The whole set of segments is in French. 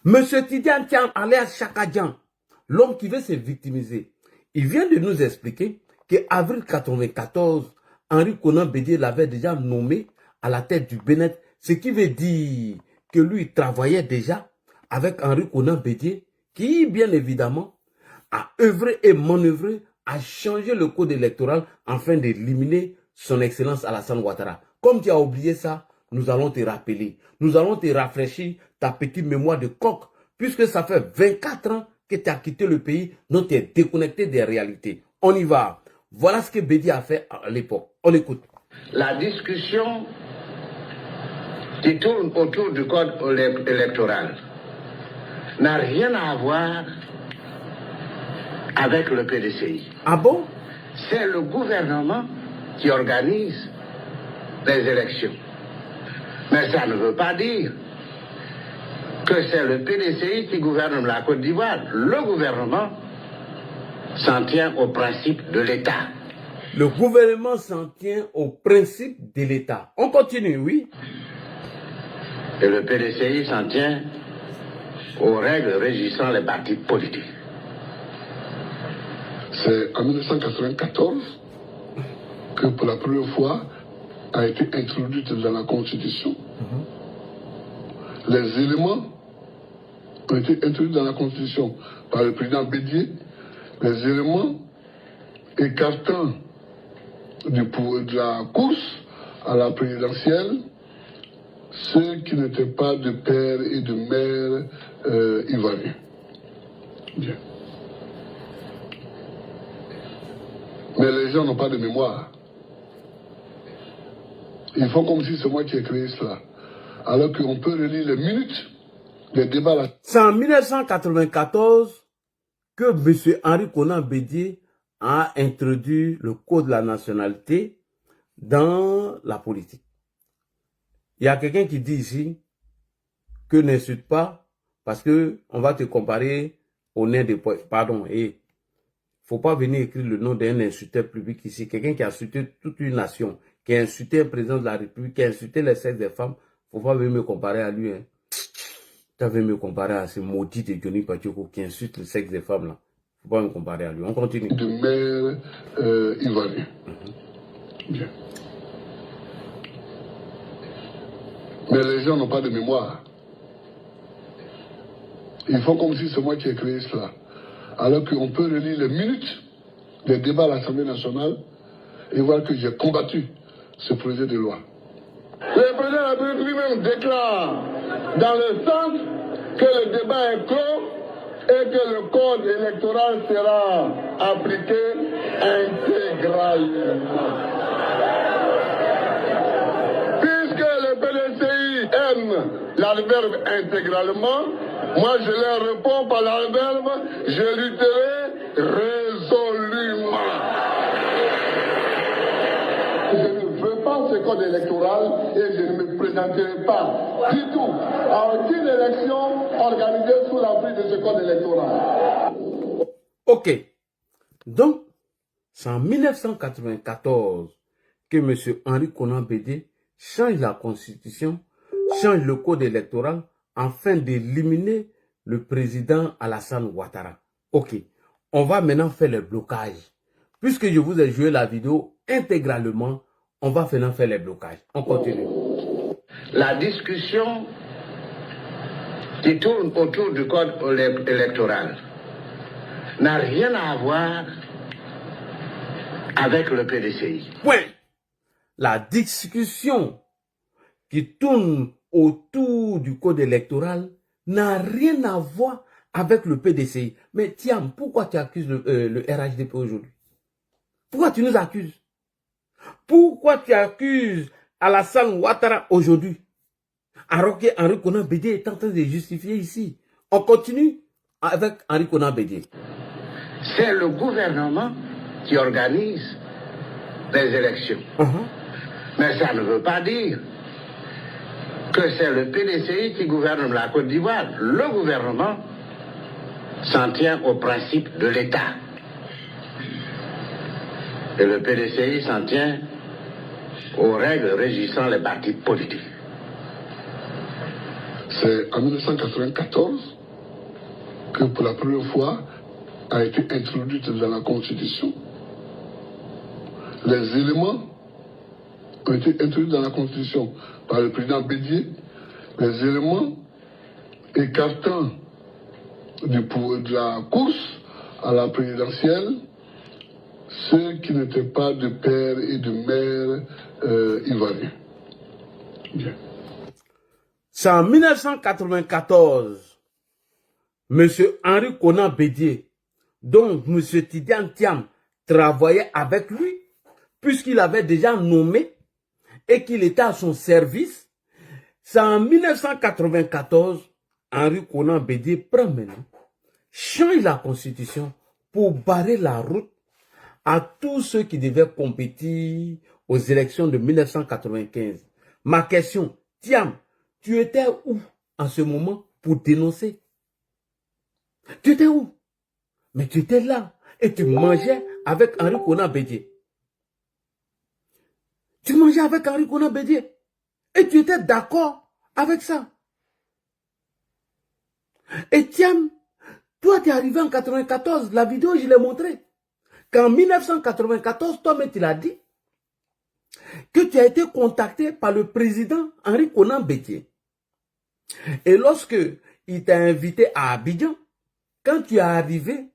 Monsieur Tidiane Tian, alias Chakadjan, l'homme qui veut se victimiser, il vient de nous expliquer qu'avril 1994, Henri Konan Bédié l'avait déjà nommé à la tête du Bénin, ce qui veut dire que lui travaillait déjà avec Henri Konan Bédié, qui, bien évidemment, a œuvré et manœuvré à changer le code électoral afin d'éliminer son excellence Alassane Ouattara. Comme tu as oublié ça, nous allons te rappeler, nous allons te rafraîchir ta petite mémoire de coq, puisque ça fait 24 ans que tu as quitté le pays, dont tu es déconnecté des réalités. On y va. Voilà ce que Bédié a fait à l'époque. On écoute. La discussion qui tourne autour du code électoral n'a rien à voir avec le PDCI. Ah bon? C'est le gouvernement qui organise les élections. Mais ça ne veut pas dire que c'est le PDCI qui gouverne la Côte d'Ivoire. Le gouvernement s'en tient au principe de l'État. Le gouvernement s'en tient au principe de l'État. On continue, oui. Et le PDCI s'en tient aux règles régissant les partis politiques. C'est en 1994 que pour la première fois a été introduite dans la Constitution. Les éléments ont été introduits dans la Constitution par le président Bédié, les éléments écartant de la course à la présidentielle ceux qui n'étaient pas de père et de mère ivoiriens. Bien. Mais les gens n'ont pas de mémoire. Ils font comme si c'est moi qui ai créé cela. Alors qu'on peut relire les minutes des débats là. C'est en 1994 que M. Henri Konan Bédié a introduit le code de la nationalité dans la politique. Il y a quelqu'un qui dit ici que n'insulte pas parce que on va te comparer au nain de poète. Pardon, et faut pas venir écrire le nom d'un insulteur public ici. Quelqu'un qui a insulté toute une nation, qui a insulté un président de la République, qui a insulté les sexes des femmes. Faut pas venir me comparer à lui. Hein. Tu vas me comparer à ce maudit de Johnny Pachoko qui insulte le sexe des femmes là. Faut pas me comparer à lui. On continue. De mère ivoirienne. Bien. Mais les gens n'ont pas de mémoire. Ils font comme si c'est moi qui ai créé cela. Alors qu'on peut relire les minutes des débats à l'Assemblée nationale et voir que j'ai combattu ce projet de loi. Le président de la République lui-même déclare dans le sens que le débat est clos et que le code électoral sera appliqué intégralement. Puisque le PDCI aime l'adverbe intégralement, moi je leur réponds par l'adverbe, je lutterai résolument. Je ne veux pas ce code électoral et je ne me présenterai pas du tout à aucune élection organisée sous l'emprise de ce code électoral. Ok. Donc, c'est en 1994 que M. Henri Konan Bédié change la constitution, change le code électoral afin d'éliminer le président Alassane Ouattara. Ok. On va maintenant faire le blocage. Puisque je vous ai joué la vidéo intégralement, on va maintenant faire les blocages. On continue. La discussion qui tourne autour du code électoral n'a rien à voir avec le PDCI. Point. La discussion qui tourne autour du code électoral n'a rien à voir avec le PDCI. Mais tiens, pourquoi tu accuses le RHDP aujourd'hui? Pourquoi tu nous accuses? Pourquoi tu accuses Alassane Ouattara aujourd'hui? Alors que Henri Konan Bédié est en train de justifier ici. On continue avec Henri Konan Bédié. C'est le gouvernement qui organise les élections. Mais ça ne veut pas dire que c'est le PDCI qui gouverne la Côte d'Ivoire. Le gouvernement s'en tient au principe de l'État. Et le PDCI s'en tient aux règles régissant les partis politiques. C'est en 1994 que pour la première fois a été introduite dans la Constitution. Les éléments ont été introduits dans la Constitution par le président Bédier, les éléments écartant de la course à la présidentielle ceux qui n'étaient pas de père et de mère ivoiriens. Bien. C'est en 1994, M. Henri Konan Bédié, dont M. Tidiane Thiam travaillait avec lui, puisqu'il avait déjà nommé et qu'il était à son service. C'est en 1994, Henri Konan Bédié prend maintenant, change la constitution pour barrer la route à tous ceux qui devaient compétir aux élections de 1995. Ma question, Thiam, tu étais où en ce moment pour dénoncer? Tu étais où? Mais tu étais là et tu mangeais avec Henri Konan Bédié. Tu mangeais avec Henri Konan Bédié et tu étais d'accord avec ça. Et Thiam, toi tu es arrivé en 1994, la vidéo je l'ai montrée. Qu'en 1994, toi-même tu l'as dit, que tu as été contacté par le président Henri Konan Bédié. Et lorsque il t'a invité à Abidjan, quand tu es arrivé,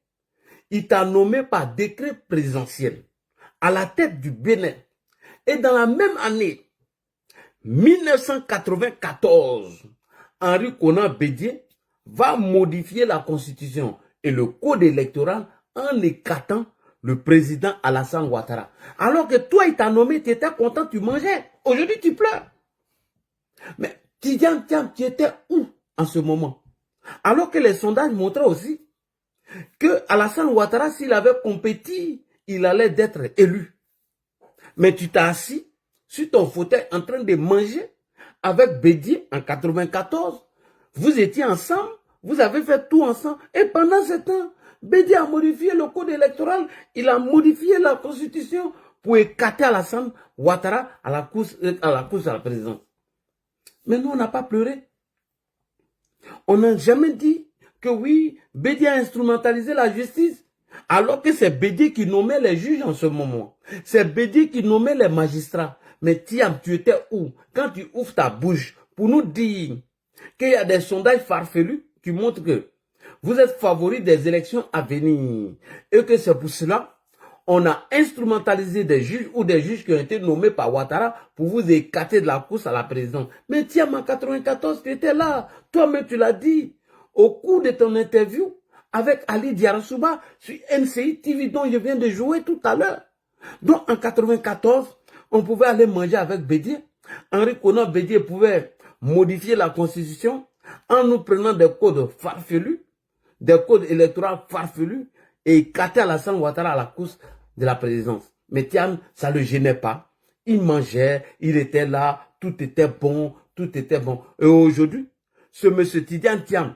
il t'a nommé par décret présidentiel à la tête du Bénin. Et dans la même année, 1994, Henri Konan Bédié va modifier la constitution et le code électoral en écartant le président Alassane Ouattara. Alors que toi, il t'a nommé, tu étais content, tu mangeais. Aujourd'hui, tu pleures. Mais Tidiane Thiam, tu étais où en ce moment? Alors que les sondages montraient aussi que Alassane Ouattara, s'il avait compétit, il allait être élu. Mais tu t'as assis sur ton fauteuil en train de manger avec Bédié en 1994. Vous étiez ensemble, vous avez fait tout ensemble. Et pendant ce temps, Bédié a modifié le code électoral, il a modifié la constitution pour écarter Alassane Ouattara à la course à la présidence. Mais nous, on n'a pas pleuré. On n'a jamais dit que oui, Bédié a instrumentalisé la justice, alors que c'est Bédié qui nommait les juges en ce moment. C'est Bédié qui nommait les magistrats. Mais Thiam, tu étais où? Quand tu ouvres ta bouche pour nous dire qu'il y a des sondages farfelus qui montrent que vous êtes favori des élections à venir et que c'est pour cela on a instrumentalisé des juges ou des juges qui ont été nommés par Ouattara pour vous écarter de la course à la présidence. Mais Thiam, en 1994, tu étais là. Toi-même, tu l'as dit au cours de ton interview avec Ali Diarasouba sur NCI TV dont je viens de jouer tout à l'heure. Donc, en 1994, on pouvait aller manger avec Bédié. Henri Konan Bédié pouvait modifier la constitution en nous prenant des codes farfelus, des codes électoraux farfelus et écarter Alassane Ouattara à la course de la présidence. Mais Thiam, ça ne le gênait pas. Il mangeait, il était là, tout était bon, tout était bon. Et aujourd'hui, ce monsieur Tidiane Thiam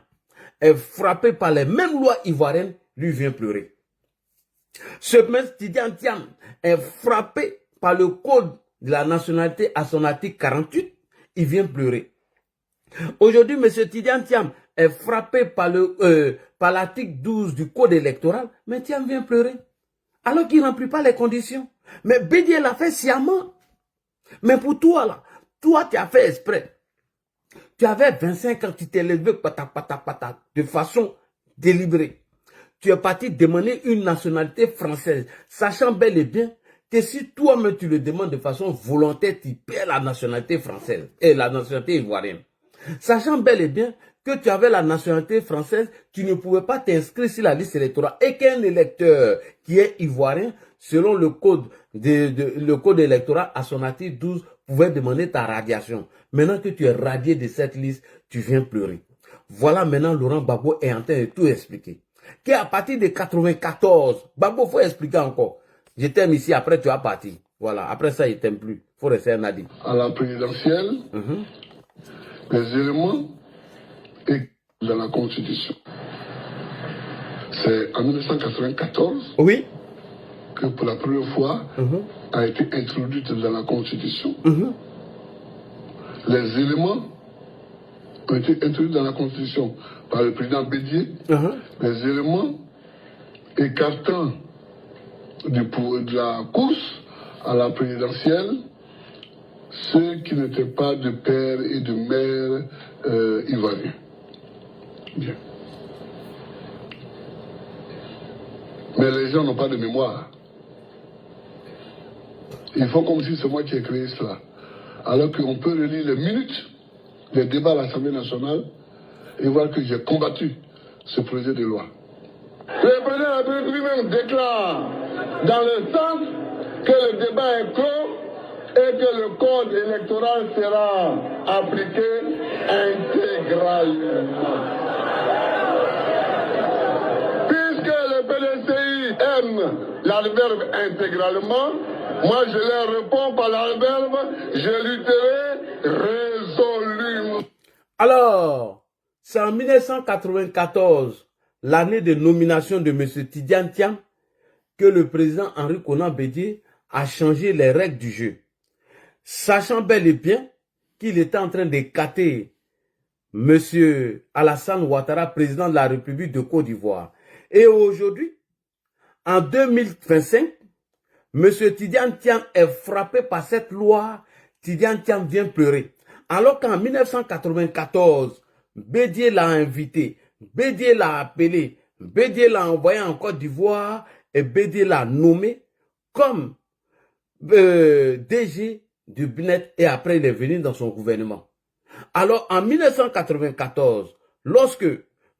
est frappé par les mêmes lois ivoiriennes, lui vient pleurer. Ce monsieur Tidiane Thiam est frappé par le code de la nationalité à son article 48, il vient pleurer. Aujourd'hui, M. Tidiane Thiam est frappé par l'article 12 du code électoral, mais Thiam vient pleurer. Alors qu'il ne remplit pas les conditions. Mais Bédié l'a fait sciemment. Mais pour toi, là, toi, tu as fait exprès. Tu avais 25 ans, tu t'es levé de façon délibérée. Tu es parti demander une nationalité française, sachant bel et bien que si toi-même tu le demandes de façon volontaire, tu perds la nationalité française et la nationalité ivoirienne. Sachant bel et bien que tu avais la nationalité française, tu ne pouvais pas t'inscrire sur la liste électorale et qu'un électeur qui est ivoirien, selon le code électoral à son article 12, pouvait demander ta radiation. Maintenant que tu es radié de cette liste, tu viens pleurer. Voilà maintenant Laurent Gbagbo est en train de tout expliquer. Qu'à partir de 1994, Gbagbo, faut expliquer encore. Je t'aime ici, après tu as parti. Voilà, après ça, il t'aime plus. Faut rester un adi. À la présidentielle, les éléments dans la Constitution. C'est en 1994 que pour la première fois a été introduite dans la Constitution. Les éléments ont été introduits dans la Constitution par le président Bédier, les éléments écartant de la course à la présidentielle ceux qui n'étaient pas de père et de mère ivoiriens. Bien. Mais les gens n'ont pas de mémoire. Ils font comme si c'est moi qui ai créé cela. Alors qu'on peut relire les minutes des débats à l'Assemblée nationale et voir que j'ai combattu ce projet de loi. Le président de la République lui-même déclare dans le sens que le débat est clos et que le code électoral sera appliqué intégralement. Puisque le PDCI aime l'adverbe intégralement, moi je leur réponds par l'adverbe, je lutterai résolument. Alors, c'est en 1994, l'année de nomination de M. Tidiane Thiam, que le président Henri Konan Bédié a changé les règles du jeu. Sachant bel et bien qu'il était en train d'écarter M. Alassane Ouattara, président de la République de Côte d'Ivoire. Et aujourd'hui, en 2025, M. Tidiane Thiam est frappé par cette loi. Tidiane Thiam vient pleurer. Alors qu'en 1994, Bédié l'a invité, Bédié l'a appelé, Bédié l'a envoyé en Côte d'Ivoire et Bédié l'a nommé comme DG du BNET et après il est venu dans son gouvernement. Alors en 1994, lorsque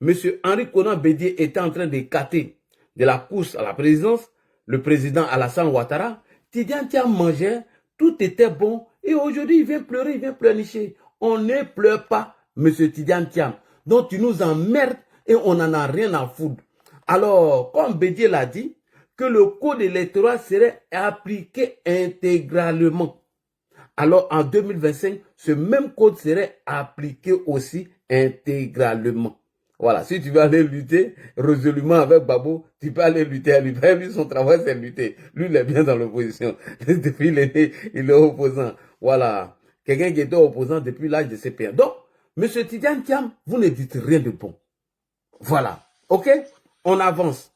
M. Henri Konan Bédié était en train d'écarter de la course à la présidence, le président Alassane Ouattara, Tidiane Thiam mangeait, tout était bon et aujourd'hui il vient pleurer, il vient pleurnicher. On ne pleure pas M. Tidiane Thiam. Donc tu nous emmerdes et on n'en a rien à foutre. Alors, comme Bédié l'a dit, que le code électoral serait appliqué intégralement. Alors en 2025, ce même code serait appliqué aussi intégralement. Voilà, si tu veux aller lutter résolument avec Babo, tu peux aller lutter à lui. Lui, son travail, c'est lutter. Lui, il est bien dans l'opposition. Depuis il est opposant. Voilà. Quelqu'un qui était opposant depuis l'âge de ses pères. Donc, M. Tidiane Thiam, vous ne dites rien de bon. Voilà. OK? On avance.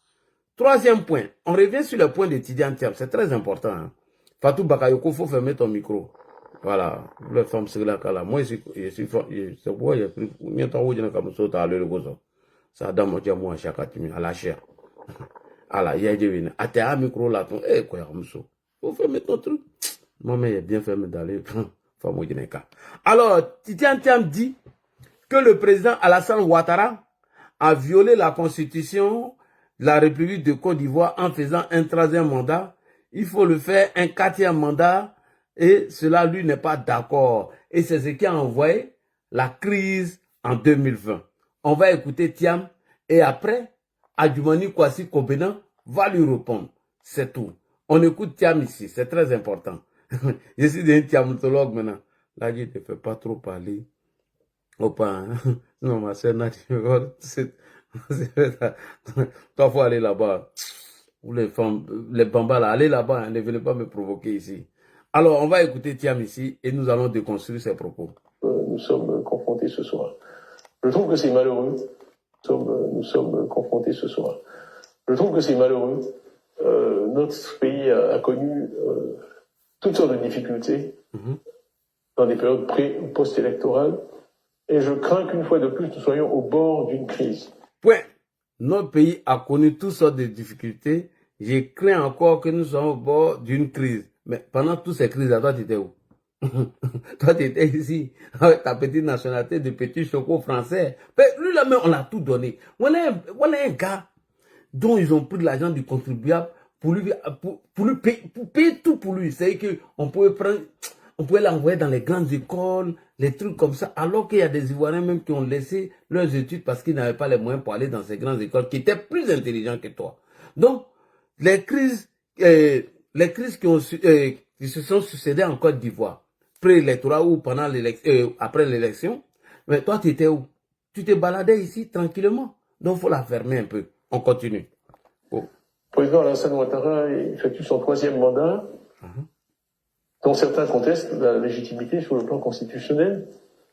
Troisième point. On revient sur le point de Tidiane Thiam. C'est très important. Hein. Fatou Bakayoko, il faut fermer ton micro. Voilà. Le femme, c'est là. Moi, je suis c'est pourquoi j'ai pris. Ça donne mon dieu, moi, à chaque atimi, à la chair. Alors, il y a des à tes micro là, ton, eh, quoi, il faut fermer ton truc. Moi, mais il est bien fermé d'aller. Alors, Tidiane Thiam dit que le président Alassane Ouattara a violé la constitution de la République de Côte d'Ivoire en faisant un troisième mandat. Il faut le faire un quatrième mandat et cela, lui, n'est pas d'accord. Et c'est ce qui a envoyé la crise en 2020. On va écouter Thiam et après, Adjoumani Kwasi Kobena va lui répondre. C'est tout. On écoute Thiam ici, c'est très important. Je suis un thiamtologue maintenant. Là, je ne te fais pas trop parler. Opa, hein? Non, ma soeur Nadia, toi, faut aller là-bas. Les femmes, les bambas là, allez là-bas, hein, ne venez pas me provoquer ici. Alors, on va écouter Thiam ici et nous allons déconstruire ses propos. Nous sommes confrontés ce soir. Je trouve que c'est malheureux. Nous sommes confrontés ce soir. Je trouve que c'est malheureux. Notre pays a connu toutes sortes de difficultés dans des périodes pré- ou post-électorales. Et je crains qu'une fois de plus, nous soyons au bord d'une crise. Point. Notre pays a connu toutes sortes de difficultés. Je crains encore que nous soyons au bord d'une crise. Mais pendant toutes ces crises-là, toi, tu étais où? Toi, tu étais ici, avec ta petite nationalité de petit choco français. Mais lui, là, même, on a tout donné. Voilà un gars dont ils ont pris de l'argent du contribuable pour payer tout pour lui. C'est-à-dire qu'on pouvait l'envoyer dans les grandes écoles, les trucs comme ça, alors qu'il y a des Ivoiriens même qui ont laissé leurs études parce qu'ils n'avaient pas les moyens pour aller dans ces grandes écoles, qui étaient plus intelligents que toi. Donc, les crises qui se sont succédées en Côte d'Ivoire, pré-électoral ou pendant après l'élection, mais toi, tu étais où? Tu te baladais ici tranquillement. Donc, il faut la fermer un peu. On continue. Oh. Le président Alassane Ouattara effectue son troisième mandat, dont certains contestent la légitimité sur le plan constitutionnel.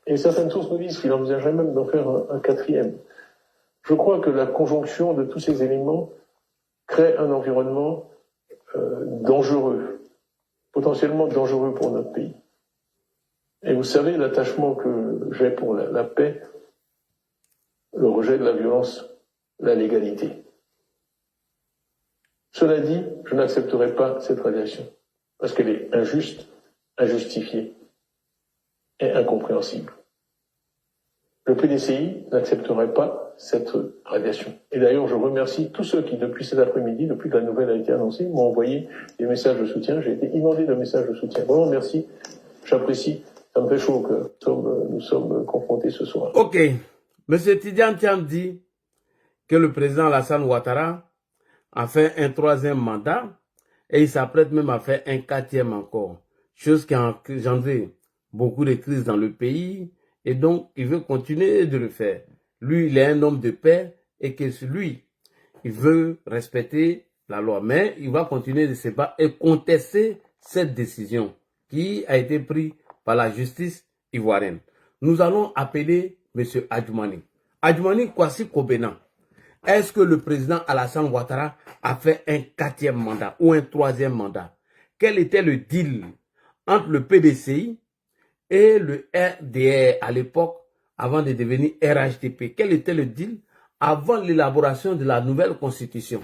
Et certaines sources nous disent qu'il envisagerait même d'en faire un quatrième. Je crois que la conjonction de tous ces éléments crée un environnement dangereux, potentiellement dangereux pour notre pays. Et vous savez, l'attachement que j'ai pour la paix, le rejet de la violence, la légalité. Cela dit, je n'accepterai pas cette radiation, parce qu'elle est injuste, injustifiée et incompréhensible. Le PDCI n'accepterait pas cette radiation. Et d'ailleurs, je remercie tous ceux qui, depuis cet après-midi, depuis que la nouvelle a été annoncée, m'ont envoyé des messages de soutien. J'ai été inondé de messages de soutien. Vraiment, merci. J'apprécie. Ça me fait chaud que nous sommes confrontés ce soir. Ok. Monsieur Tidjane Thiam dit que le président Alassane Ouattara a fait un 3e mandat et il s'apprête même à faire un 4e encore. Chose qui a engendré beaucoup de crises dans le pays et donc il veut continuer de le faire. Lui, il est un homme de paix et que lui, il veut respecter la loi. Mais il va continuer de se battre et contester cette décision qui a été prise par la justice ivoirienne. Nous allons appeler M. Adjoumani. Adjoumani Kwasi Kobena. Est-ce que le président Alassane Ouattara a fait un 4e mandat ou un 3e mandat? Quel était le deal entre le PDCI et le RDR à l'époque, avant de devenir RHDP? Quel était le deal avant l'élaboration de la nouvelle constitution?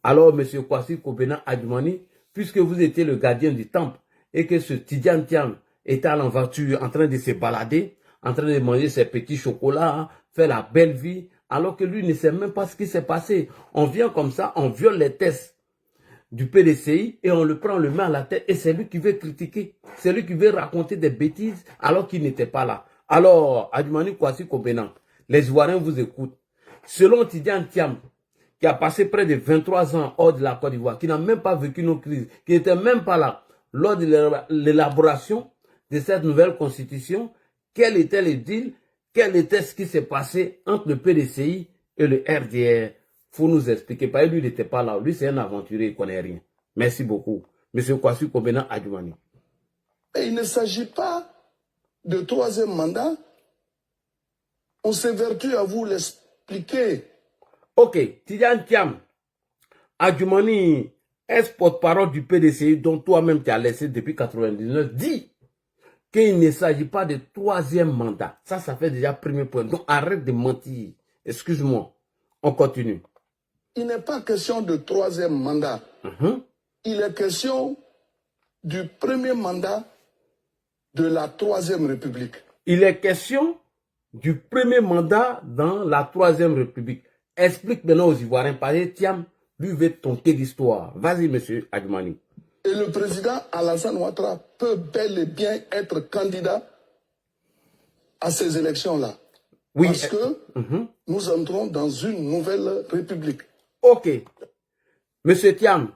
Alors, M. Kwasi Kobena Adjoumani, puisque vous étiez le gardien du temple et que ce Tidjane Thiam était en voiture en train de se balader, en train de manger ses petits chocolats, faire la belle vie, alors que lui ne sait même pas ce qui s'est passé. On vient comme ça, on viole les tests du PDCI et on le prend, on le met à la tête et c'est lui qui veut critiquer. C'est lui qui veut raconter des bêtises alors qu'il n'était pas là. Alors, Adjoumani Kwasi Kobena, les Ivoiriens vous écoutent. Selon Tidjane Thiam, qui a passé près de 23 ans hors de la Côte d'Ivoire, qui n'a même pas vécu nos crises, qui n'était même pas là lors de l'élaboration de cette nouvelle constitution, quel était le deal, quel était ce qui s'est passé entre le PDCI et le RDR? Il faut nous expliquer. Parce que lui, il n'était pas là. Lui, c'est un aventurier, il ne connaît rien. Merci beaucoup. Monsieur Kwasi Kobena Adjoumani. Il ne s'agit pas de 3e mandat. On s'évertue à vous l'expliquer. Ok, Tidjane Thiam, Adjoumani, ex-porte-parole du PDCI, dont toi-même tu as laissé depuis 1999, dit qu'il ne s'agit pas de 3e mandat. Ça fait déjà premier point. Donc arrête de mentir. Excuse-moi. On continue. Il n'est pas question de 3e mandat. Il est question du 1er mandat de la 3e République. Il est question du 1er mandat dans la 3e République. Explique maintenant aux Ivoiriens. Parce que Thiam, lui, veut tonter l'histoire. Vas-y, monsieur Adjoumani. Et le président Alassane Ouattara peut bel et bien être candidat à ces élections-là. Oui. Parce que nous entrons dans une nouvelle république. Ok. Monsieur Thiam,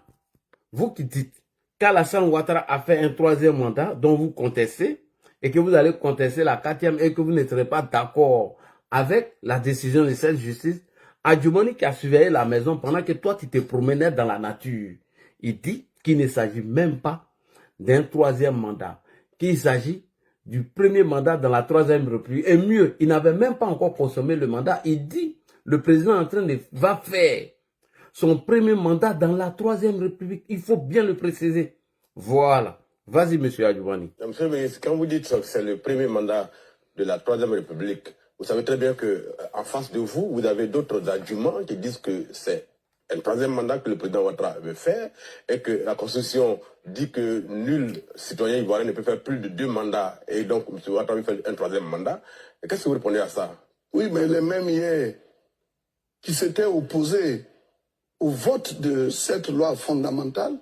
vous qui dites qu'Alassane Ouattara a fait un 3e mandat dont vous contestez et que vous allez contester la 4e et que vous ne serez pas d'accord avec la décision de cette justice, Adjoumani qui a surveillé la maison pendant que toi tu te promenais dans la nature, il dit qu'il ne s'agit même pas d'un 3e mandat, qu'il s'agit du 1er mandat dans la 3e République. Et mieux, il n'avait même pas encore consommé le mandat. Il dit, le président est en train de va faire son 1er mandat dans la 3e République. Il faut bien le préciser. Voilà. Vas-y, monsieur Adjoumani. Monsieur le ministre, quand vous dites que c'est le 1er mandat de la 3e République, vous savez très bien qu'en face de vous, vous avez d'autres arguments qui disent que c'est un 3e mandat que le président Ouattara veut faire et que la Constitution dit que nul citoyen ivoirien ne peut faire plus de 2 mandats et donc M. Ouattara veut faire un 3e mandat. Qu'est-ce que vous répondez à ça? Oui, mais les mêmes hier qui s'étaient opposés au vote de cette loi fondamentale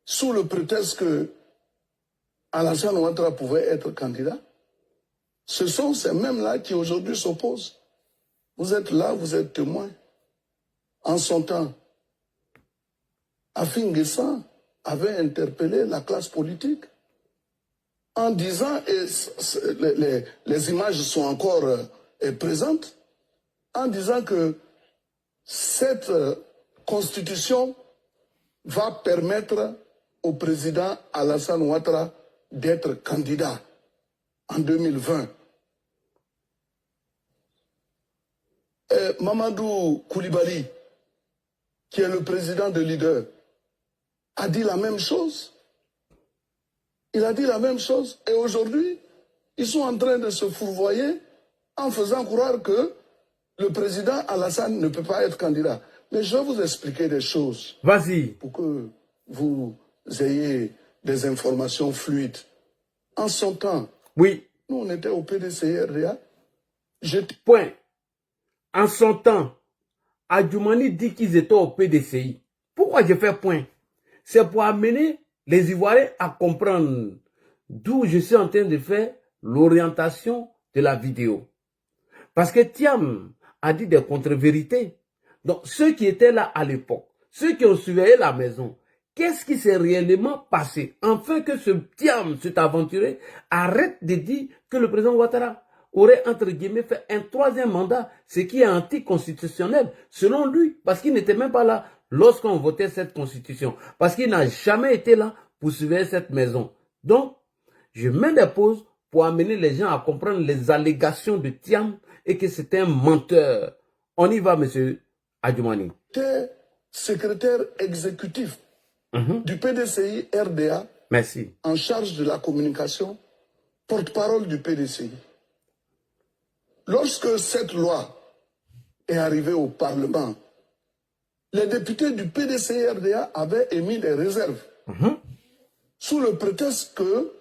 sous le prétexte que Alassane Ouattara pouvait être candidat, ce sont ces mêmes-là qui aujourd'hui s'opposent. Vous êtes là, vous êtes témoins. En son temps, Afin Guessan avait interpellé la classe politique en disant, et les images sont encore présentes, en disant que cette constitution va permettre au président Alassane Ouattara d'être candidat. en 2020. Et Mamadou Koulibaly, qui est le président de Leader, a dit la même chose. Il a dit la même chose. Et aujourd'hui, ils sont en train de se fourvoyer en faisant croire que le président Alassane ne peut pas être candidat. Mais je vais vous expliquer des choses. Vas-y. Pour que vous ayez des informations fluides. En son temps, oui. Nous, on était au PDCRDA. Point. En son temps, Adjoumani dit qu'ils étaient au PDCI. Pourquoi je fais point? C'est pour amener les Ivoiriens à comprendre d'où je suis en train de faire l'orientation de la vidéo. Parce que Thiam a dit des contre-vérités. Donc, ceux qui étaient là à l'époque, ceux qui ont surveillé la maison, qu'est-ce qui s'est réellement passé? Enfin que ce Thiam, cet aventurier, arrête de dire que le président Ouattara aurait, entre guillemets, fait un troisième mandat, ce qui est anticonstitutionnel, selon lui, parce qu'il n'était même pas là lorsqu'on votait cette constitution, parce qu'il n'a jamais été là pour surveiller cette maison. Donc, je mets des pauses pour amener les gens à comprendre les allégations de Thiam et que c'est un menteur. On y va, monsieur Adjoumani. Secrétaire exécutif du PDCI RDA. Merci. En charge de la communication, porte-parole du PDCI. Lorsque cette loi est arrivée au Parlement, les députés du PDCI RDA avaient émis des réserves sous le prétexte que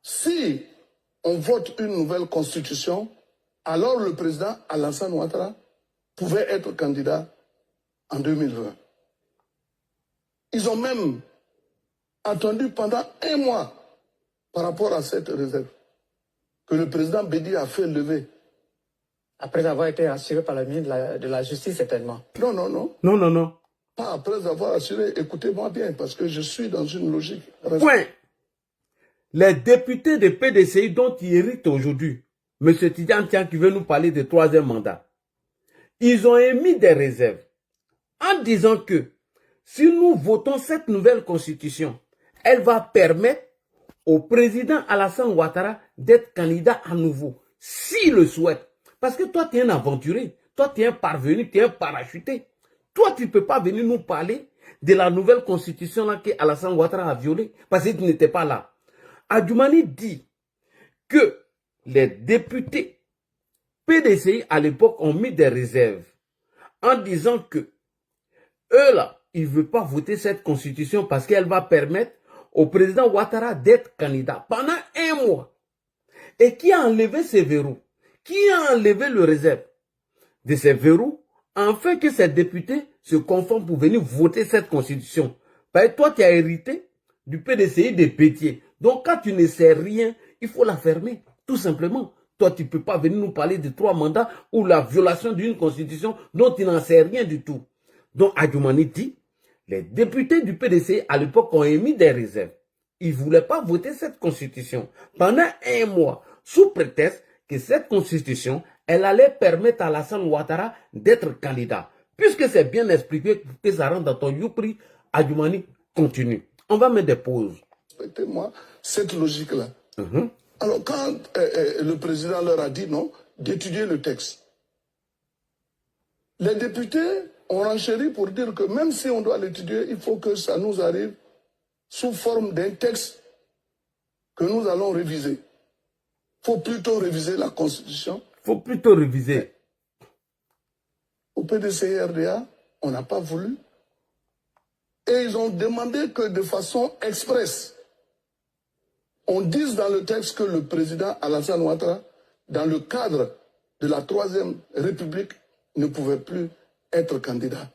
si on vote une nouvelle constitution, alors le président Alassane Ouattara pouvait être candidat en 2020. Ils ont même attendu pendant 1 mois par rapport à cette réserve que le président Bédi a fait lever. Après avoir été assuré par le ministre de la Justice, certainement. Non, non, non. Non, non, non. Pas après avoir assuré, écoutez-moi bien, parce que je suis dans une logique. Point. Les députés de PDCI dont il hérite aujourd'hui, M. Tidjane Thiam qui veut nous parler de troisième mandat, ils ont émis des réserves en disant que si nous votons cette nouvelle constitution, elle va permettre au président Alassane Ouattara d'être candidat à nouveau, s'il le souhaite. Parce que toi, tu es un aventurier, toi, tu es un parvenu, tu es un parachuté. Toi, tu ne peux pas venir nous parler de la nouvelle constitution là que Alassane Ouattara a violée, parce que tu n'étais pas là. Adjoumani dit que les députés PDCI à l'époque ont mis des réserves en disant que eux là, ils ne veulent pas voter cette constitution parce qu'elle va permettre au président Ouattara d'être candidat pendant 1 mois. Et qui a enlevé ces verrous? Qui a enlevé le réserve de ces verrous afin que ces députés se conforment pour venir voter cette constitution? Parce que toi, tu as hérité du PDCI des Pétiers. Donc, quand tu ne sais rien, il faut la fermer, tout simplement. Toi, tu ne peux pas venir nous parler de 3 mandats ou la violation d'une constitution dont tu n'en sais rien du tout. Donc, Adjoumani dit, les députés du PDCI à l'époque ont émis des réserves. Ils ne voulaient pas voter cette constitution pendant 1 mois, sous prétexte que cette constitution, elle allait permettre à Alassane Ouattara d'être candidat. Puisque c'est bien expliqué que ça rentre dans ton Youpri, Adjoumani continue. On va mettre des pauses. Respectez-moi cette logique-là. Alors, quand le président leur a dit non, d'étudier le texte, les députés ont renchéri pour dire que même si on doit l'étudier, il faut que ça nous arrive sous forme d'un texte que nous allons réviser. Il faut plutôt réviser la Constitution. Il faut plutôt réviser. Au PDCI-RDA, on n'a pas voulu. Et ils ont demandé que de façon expresse, on dise dans le texte que le président Alassane Ouattara, dans le cadre de la Troisième République, ne pouvait plus être candidat.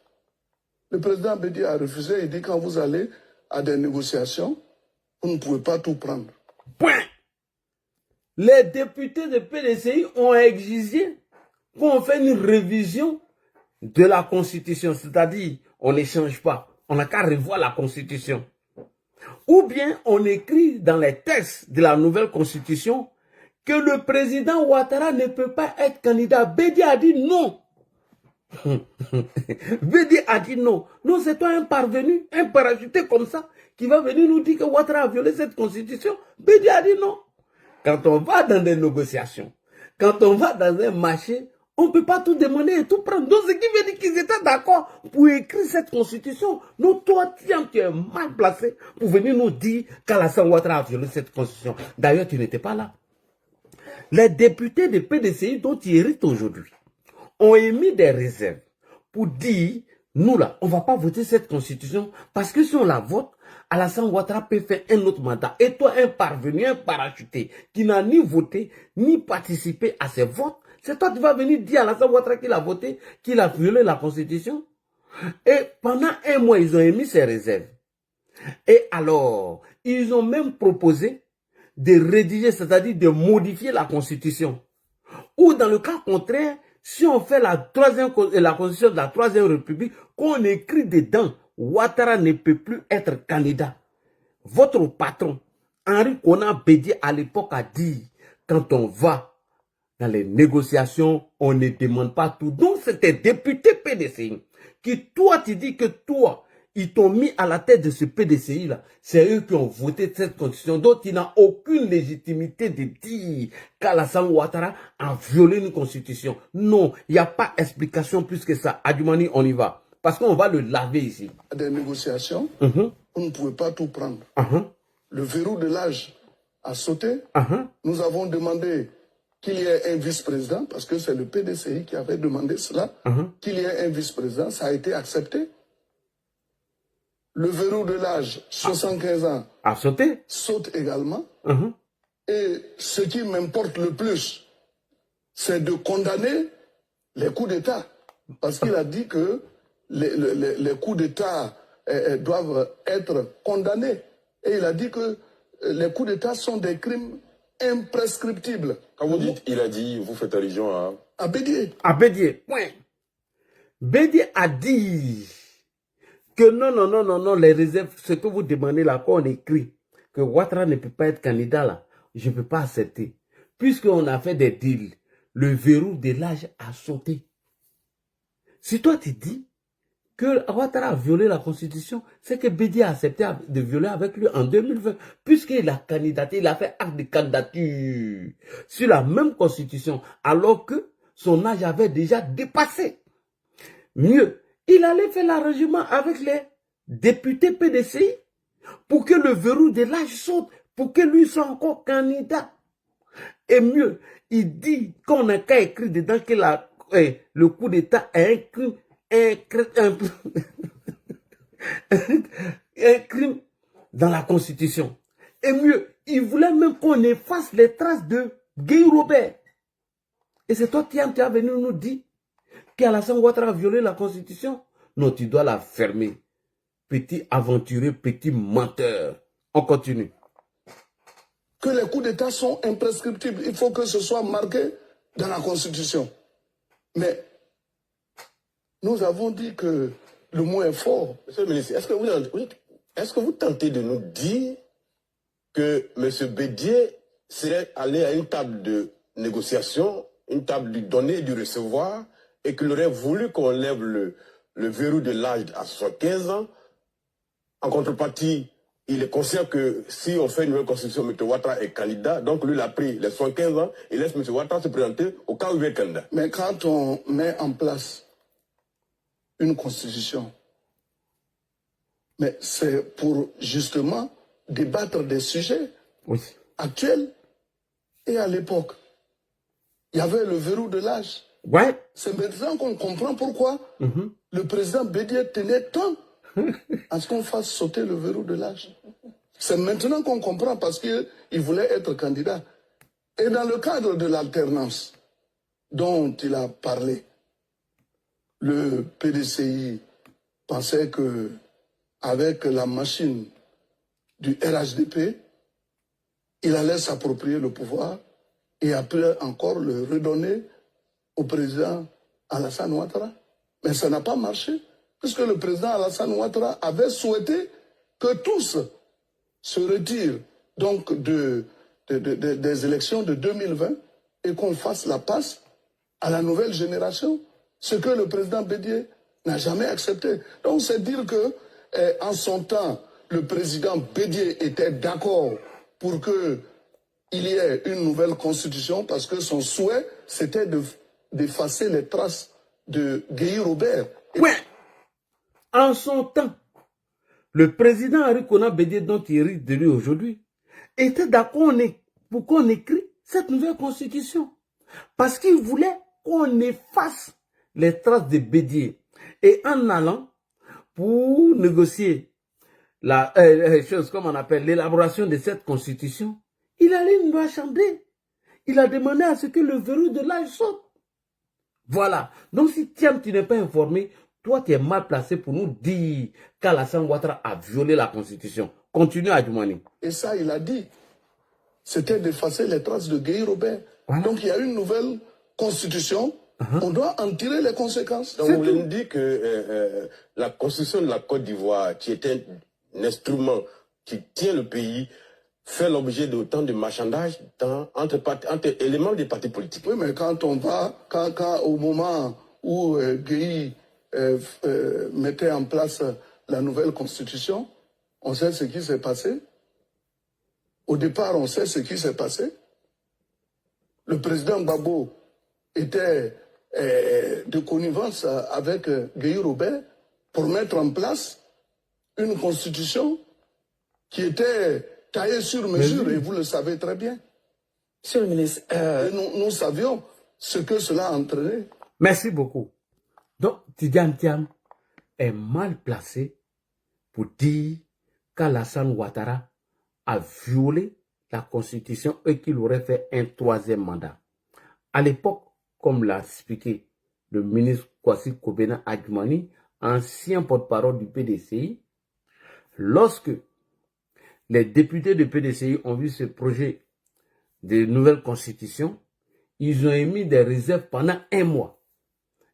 Le président Bédi a refusé. Il dit quand vous allez à des négociations, vous ne pouvez pas tout prendre. Point. Les députés de PDCI ont exigé qu'on fasse une révision de la Constitution. C'est-à-dire, on ne change pas. On n'a qu'à revoir la Constitution. Ou bien on écrit dans les textes de la nouvelle Constitution que le président Ouattara ne peut pas être candidat. Bédi a dit non. Bédi a dit non. Non, c'est toi un parvenu, un parachuté comme ça, qui va venir nous dire que Ouattara a violé cette constitution. Bédi a dit non. quand on va dans des négociations, quand on va dans un marché, on ne peut pas tout demander et tout prendre. Donc, ce qui veut dire qu'ils étaient d'accord pour écrire cette constitution. Donc, toi, tiens, tu es mal placé pour venir nous dire qu'Alassane Ouattara a violé cette constitution. D'ailleurs, tu n'étais pas là. Les députés de PDCI dont tu hérites aujourd'hui ont émis des réserves pour dire, nous là, on ne va pas voter cette constitution parce que si on la vote, Alassane Ouattara peut faire un autre mandat. Et toi, un parvenu, un parachuté, qui n'a ni voté, ni participé à ces votes, c'est toi qui vas venir dire à Alassane Ouattara qu'il a voté, qu'il a violé la constitution. Et pendant un mois, ils ont émis ces réserves. Et alors, ils ont même proposé de rédiger, c'est-à-dire de modifier la constitution. Ou dans le cas contraire, si on fait la constitution de la Troisième République, qu'on écrit dedans, Ouattara ne peut plus être candidat. Votre patron, Henri Konan Bédié, à l'époque a dit, quand on va dans les négociations, on ne demande pas tout. Donc c'était député PDCI qui, toi, tu dis que toi, ils t'ont mis à la tête de ce PDCI-là. C'est eux qui ont voté cette constitution. Donc il n'a aucune légitimité de dire qu'Alassane Ouattara a violé une constitution. Non, il n'y a pas explication plus que ça. Adjumani, on y va. Parce qu'on va le laver ici. Des négociations, on ne pouvait pas tout prendre. Le verrou de l'âge a sauté. Nous avons demandé qu'il y ait un vice-président, parce que c'est le PDCI qui avait demandé cela, qu'il y ait un vice-président, ça a été accepté. Le verrou de l'âge, 75 ans, a sauté. Saute également. Et ce qui m'importe le plus, c'est de condamner les coups d'État. Parce qu'il a dit que les coups d'État doivent être condamnés. Et il a dit que les coups d'État sont des crimes imprescriptibles. Quand vous dites il a dit, vous faites allusion à Bédié. À Bédié, point. Bédié a dit que non, les réserves, ce que vous demandez là, qu'on écrit, que Ouattara ne peut pas être candidat là, je ne peux pas accepter. Puisqu'on a fait des deals, le verrou de l'âge a sauté. Si toi tu dis que Ouattara a violé la constitution, c'est que Bédié a accepté de violer avec lui en 2020, puisqu'il a candidaté, il a fait acte de candidature sur la même constitution, alors que son âge avait déjà dépassé. Mieux, il allait faire l'arrangement avec les députés PDCI pour que le verrou de l'âge saute, pour que lui soit encore candidat. Et mieux, il dit qu'on n'a qu'à écrire dedans que le coup d'État est un crime dans la Constitution. Et mieux, il voulait même qu'on efface les traces de Guy Robert. Et c'est toi qui es venu nous dire qu'Alassane Ouattara a violé la Constitution. Non, tu dois la fermer. Petit aventureux, petit menteur. On continue. Que les coups d'État sont imprescriptibles. Il faut que ce soit marqué dans la Constitution. Mais nous avons dit que le mot est fort. Monsieur le ministre, est-ce que vous tentez de nous dire que M. Bédié serait allé à une table de négociation, une table du donner et du recevoir, et qu'il aurait voulu qu'on lève le verrou de l'âge à 75 ans? En contrepartie, il est conscient que si on fait une nouvelle constitution, M. Ouattara est candidat, donc lui il a pris les 75 ans et laisse M. Ouattara se présenter au cas où il est candidat. Mais quand on met en place une constitution, mais c'est pour justement débattre des sujets actuels et à l'époque. Il y avait le verrou de l'âge. Ouais. C'est maintenant qu'on comprend pourquoi le président Bédié tenait tant à ce qu'on fasse sauter le verrou de l'âge. C'est maintenant qu'on comprend parce qu'il voulait être candidat. Et dans le cadre de l'alternance dont il a parlé, le PDCI pensait que avec la machine du RHDP, il allait s'approprier le pouvoir et après encore le redonner au président Alassane Ouattara. Mais ça n'a pas marché, puisque le président Alassane Ouattara avait souhaité que tous se retirent donc des élections de 2020 et qu'on fasse la passe à la nouvelle génération, ce que le président Bédié n'a jamais accepté. Donc c'est dire que en son temps, le président Bédié était d'accord pour que il y ait une nouvelle constitution parce que son souhait, c'était d'effacer les traces de Guy Robert. Ouais. En son temps, le président Henri Konan Bédié, dont il hérite de lui aujourd'hui, était d'accord pour qu'on écrit cette nouvelle constitution. Parce qu'il voulait qu'on efface les traces de Bédié. Et en allant pour négocier la chose, comme on appelle, l'élaboration de cette constitution, il allait nous changer. Il a demandé à ce que le verrou de l'âge saute. Voilà. Donc si tu n'es pas informé, toi tu es mal placé pour nous dire qu'Alassane Ouattara a violé la constitution. Continue, Adjoumani. Et ça, il a dit. C'était d'effacer les traces de Guy Robert. Voilà. Donc il y a une nouvelle constitution. On doit en tirer les conséquences. Donc vous nous dites que la constitution de la Côte d'Ivoire, qui est un instrument qui tient le pays, fait l'objet d'autant de marchandage entre éléments des partis politiques. Oui, mais quand on va, au moment où Guy mettait en place la nouvelle constitution, on sait ce qui s'est passé. Au départ, on sait ce qui s'est passé. Le président Gbagbo était de connivence avec Guy Robert pour mettre en place une constitution qui était taillée sur mesure, et vous le savez très bien. Monsieur le ministre, nous savions ce que cela entraînait. Merci beaucoup. Donc, Tidjane Thiam est mal placé pour dire qu'Alassane Ouattara a violé la constitution et qu'il aurait fait un troisième mandat. À l'époque, comme l'a expliqué le ministre Kwasi Kobena Adjoumani, ancien porte-parole du PDCI, lorsque les députés du PDCI ont vu ce projet de nouvelle constitution, ils ont émis des réserves pendant 1 mois.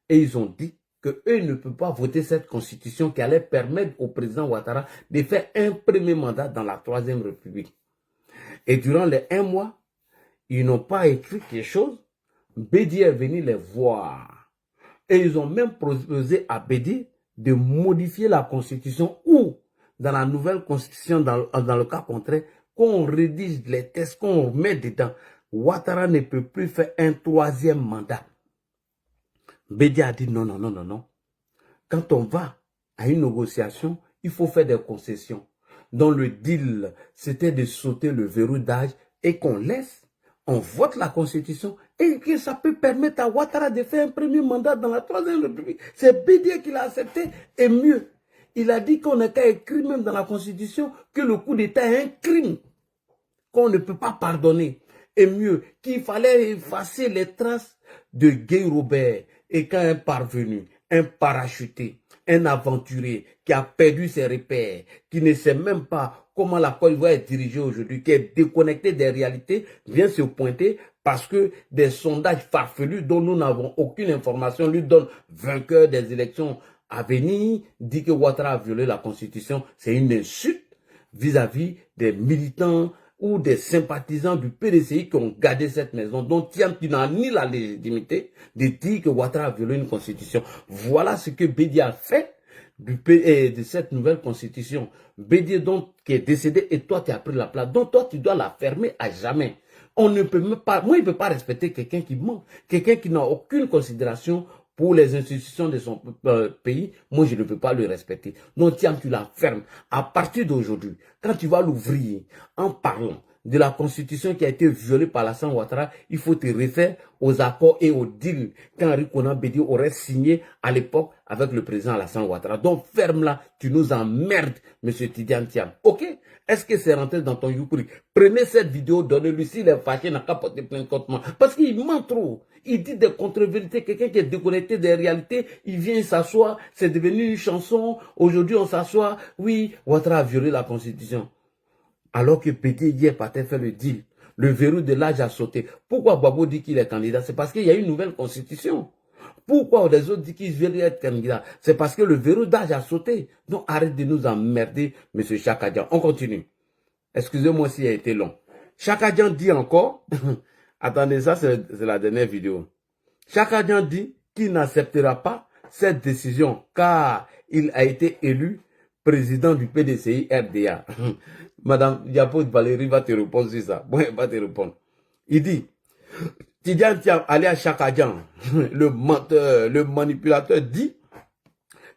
Et ils ont dit qu'eux ne peuvent pas voter cette constitution qui allait permettre au président Ouattara de faire un premier mandat dans la 3e République. Et durant les 1 mois, ils n'ont pas écrit quelque chose. Bédié est venu les voir. Et ils ont même proposé à Bédié de modifier la constitution ou, dans la nouvelle constitution, dans le cas contraire, qu'on rédige les textes, qu'on met dedans. Ouattara ne peut plus faire un 3e mandat. Bédié a dit non. Quand on va à une négociation, il faut faire des concessions. Dans le deal, c'était de sauter le verrou d'âge et qu'on laisse, on vote la constitution et que ça peut permettre à Ouattara de faire un premier mandat dans la 3e République. C'est Bédié qui l'a accepté et mieux. Il a dit qu'on n'a qu'à écrire même dans la constitution que le coup d'État est un crime, qu'on ne peut pas pardonner. Et mieux, qu'il fallait effacer les traces de Guy Robert. Et quand un parvenu, un parachuté, un aventurier qui a perdu ses repères, qui ne sait même pas comment la Côte d'Ivoire est dirigée aujourd'hui, qui est déconnecté des réalités, vient se pointer parce que des sondages farfelus dont nous n'avons aucune information lui donnent vainqueur des élections à venir, dit que Ouattara a violé la Constitution. C'est une insulte vis-à-vis des militants ou des sympathisants du PDCI qui ont gardé cette maison, dont Thiam qui n'a ni la légitimité de dire que Ouattara a violé une constitution. Voilà ce que Bédié a fait de cette nouvelle constitution. Bédié donc qui est décédé et toi tu as pris la place. Donc toi tu dois la fermer à jamais. On ne peut même pas, moi il ne peut pas respecter quelqu'un qui ment, quelqu'un qui n'a aucune considération pour les institutions de son pays, moi je ne peux pas le respecter. Donc Thiam, tu la fermes. À partir d'aujourd'hui, quand tu vas l'ouvrir en parlant de la constitution qui a été violée par Alassane Ouattara, il faut te référer aux accords et aux deals qu'Henri Konan Bédié aurait signé à l'époque avec le président Alassane Ouattara. Donc ferme-la, tu nous emmerdes, monsieur Tidjane Thiam. Ok? Est-ce que c'est rentré dans ton Youpuri? Prenez cette vidéo, donnez-lui, s'il est fâché, n'a qu'à porter plainte contre moi. Parce qu'il ment trop. Il dit des contre-vérités. Quelqu'un qui est déconnecté des réalités, il vient s'asseoir, c'est devenu une chanson. Aujourd'hui, on s'assoit. Oui, Ouattara a violé la constitution. Alors que Bédié hier partait faire le deal. Le verrou de l'âge a sauté. Pourquoi Gbagbo dit qu'il est candidat? C'est parce qu'il y a une nouvelle constitution. Pourquoi les autres disent qu'ils veulent être candidats? C'est parce que le verrou d'âge a sauté. Donc arrête de nous emmerder, M. Chaka Dian. On continue. Excusez-moi s'il a été long. Chaka Dian dit encore, attendez, ça c'est la dernière vidéo. Chaka Dian dit qu'il n'acceptera pas cette décision car il a été élu président du PDCI RDA. Madame Yapo Valérie va te répondre sur ça. Bon, elle va te répondre. Il dit, Tidiane Thiam alias Chakadjan, le menteur, le manipulateur, dit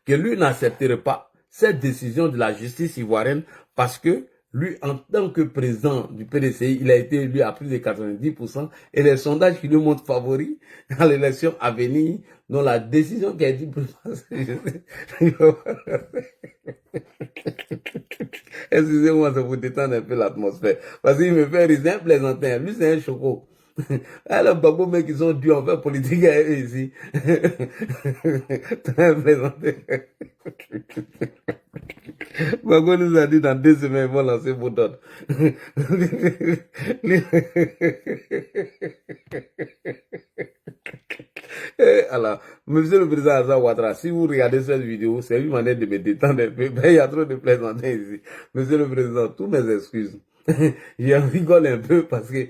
que lui n'accepterait pas cette décision de la justice ivoirienne parce que lui, en tant que président du PDCI, il a été élu à plus de 90% et les sondages qui lui montrent favori dans l'élection à venir, dont la décision qui a été prise. Excusez-moi, ça vous détendre un peu l'atmosphère. Parce qu'il me fait rire, c'est un plaisantin. Lui, c'est un choco. Alors, Babo, mec, ils sont dû en faire politique à eux ici. C'est un plaisantin. Babo nous a dit dans 2 semaines, ils vont lancer Boudon. Alors, monsieur le président Hassan Ouattara, si vous regardez cette vidéo, c'est une manière de me détendre un peu. Il y a trop de plaisantins ici. Monsieur le président, tous mes excuses. Je rigole un peu parce que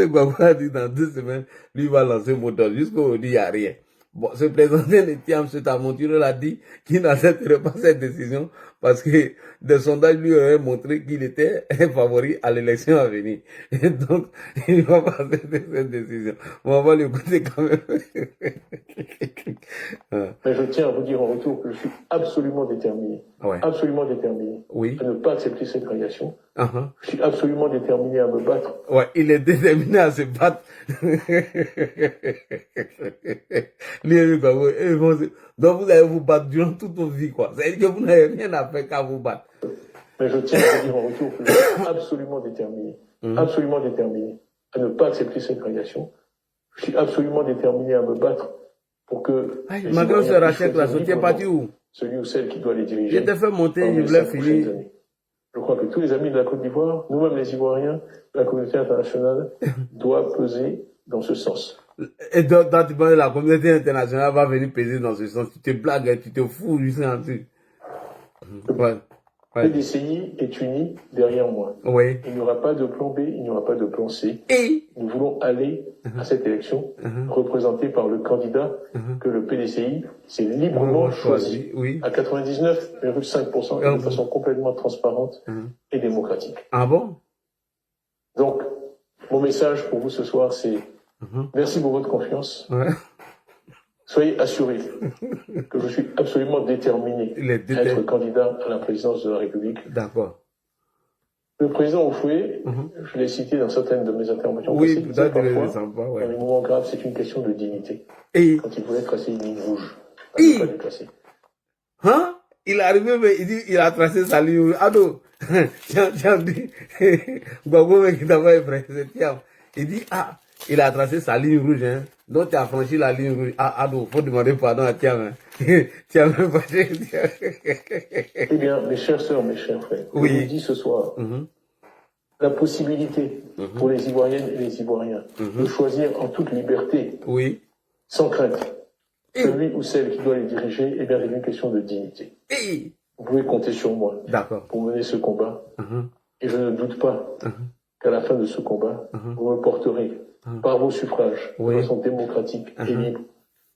Babo a dit dans 2 semaines, lui va lancer Boudon. Jusqu'aujourd'hui, il n'y a rien. Bon, ce président de Thiam, ce aventure l'a dit qu'il n'accepterait pas cette décision parce que des sondages lui auraient montré qu'il était un favori à l'élection à venir. Et donc, il va pas accepter cette décision. Bon, on va l'écouter quand même. Mais je tiens à vous dire en retour que je suis absolument déterminé. Ouais. Absolument déterminé. Oui. À ne pas accepter cette radiation. Uh-huh. Je suis absolument déterminé à me battre. Ouais, il est déterminé à se battre. Donc vous allez vous battre durant toute votre vie, quoi. C'est-à-dire que vous n'avez rien à faire qu'à vous battre. Mais je tiens à vous dire en retour que je suis absolument déterminé. Absolument déterminé à ne pas accepter cette radiation. Je suis absolument déterminé à me battre pour que... Ma grande sœur Rachel, là, tu es parti où? Celui ou celle qui doit les diriger. Je t'ai fait monter, je voulais finir. Je crois que tous les amis de la Côte d'Ivoire, nous-mêmes les Ivoiriens, la communauté internationale, doit peser dans ce sens. Et donc, tu penses que la communauté internationale va venir peser dans ce sens. Tu te blagues, tu te fous, je sais un truc. Ouais. Le PDCI est uni derrière moi. Oui. Il n'y aura pas de plan B, il n'y aura pas de plan C. Et nous voulons aller à cette élection représentée par le candidat que le PDCI s'est librement choisi à 99,5% et de façon complètement transparente et démocratique. Ah bon? Donc, mon message pour vous ce soir, c'est merci pour votre confiance. Ouais. Soyez assurés que je suis absolument déterminé à être candidat à la présidence de la République. D'accord. Le président Oufoué, je l'ai cité dans certaines de mes interventions. Oui, peut-être dans les moments graves, c'est une question de dignité. Et quand il voulait tracer une ligne rouge, il ne pas déplacer. Hein? Il est arrivé, mais il dit, il a tracé sa ligne rouge. Ado, tiens, dit, Gbagbo, mec, qui t'a fait il dit, ah, il a tracé sa ligne rouge, hein. Donc, tu as franchi la ligne rouge. Ah, Ado, faut demander pardon à Thiam, hein. Thiam, fâché. Eh bien, mes chères sœurs, mes chers frères, je vous dis ce soir, la possibilité pour les Ivoiriennes et les Ivoiriens de choisir en toute liberté, sans crainte, celui ou celle qui doit les diriger, eh bien, c'est une question de dignité. Vous pouvez compter sur moi pour mener ce combat. Et je ne doute pas qu'à la fin de ce combat, vous me porterez par vos suffrages, de façon démocratique et libre,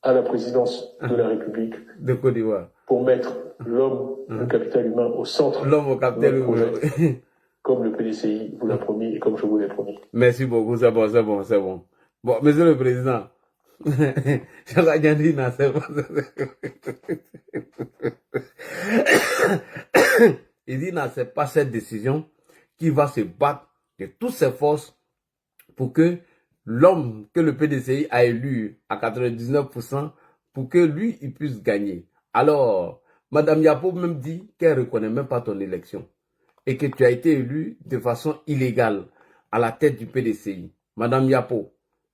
à la présidence de la République de Côte d'Ivoire pour mettre l'homme, le capital humain au centre de notre projet, comme le PDCI vous l'a promis et comme je vous l'ai promis. Merci beaucoup, c'est bon, c'est bon, c'est bon. Bon, monsieur le président, il dit n'accepte pas cette décision, qu'il va se battre de toutes ses forces pour que l'homme que le PDCI a élu à 99%, pour que lui, il puisse gagner. Alors, Madame Yapo même dit qu'elle ne reconnaît même pas ton élection et que tu as été élu de façon illégale à la tête du PDCI. Madame Yapo,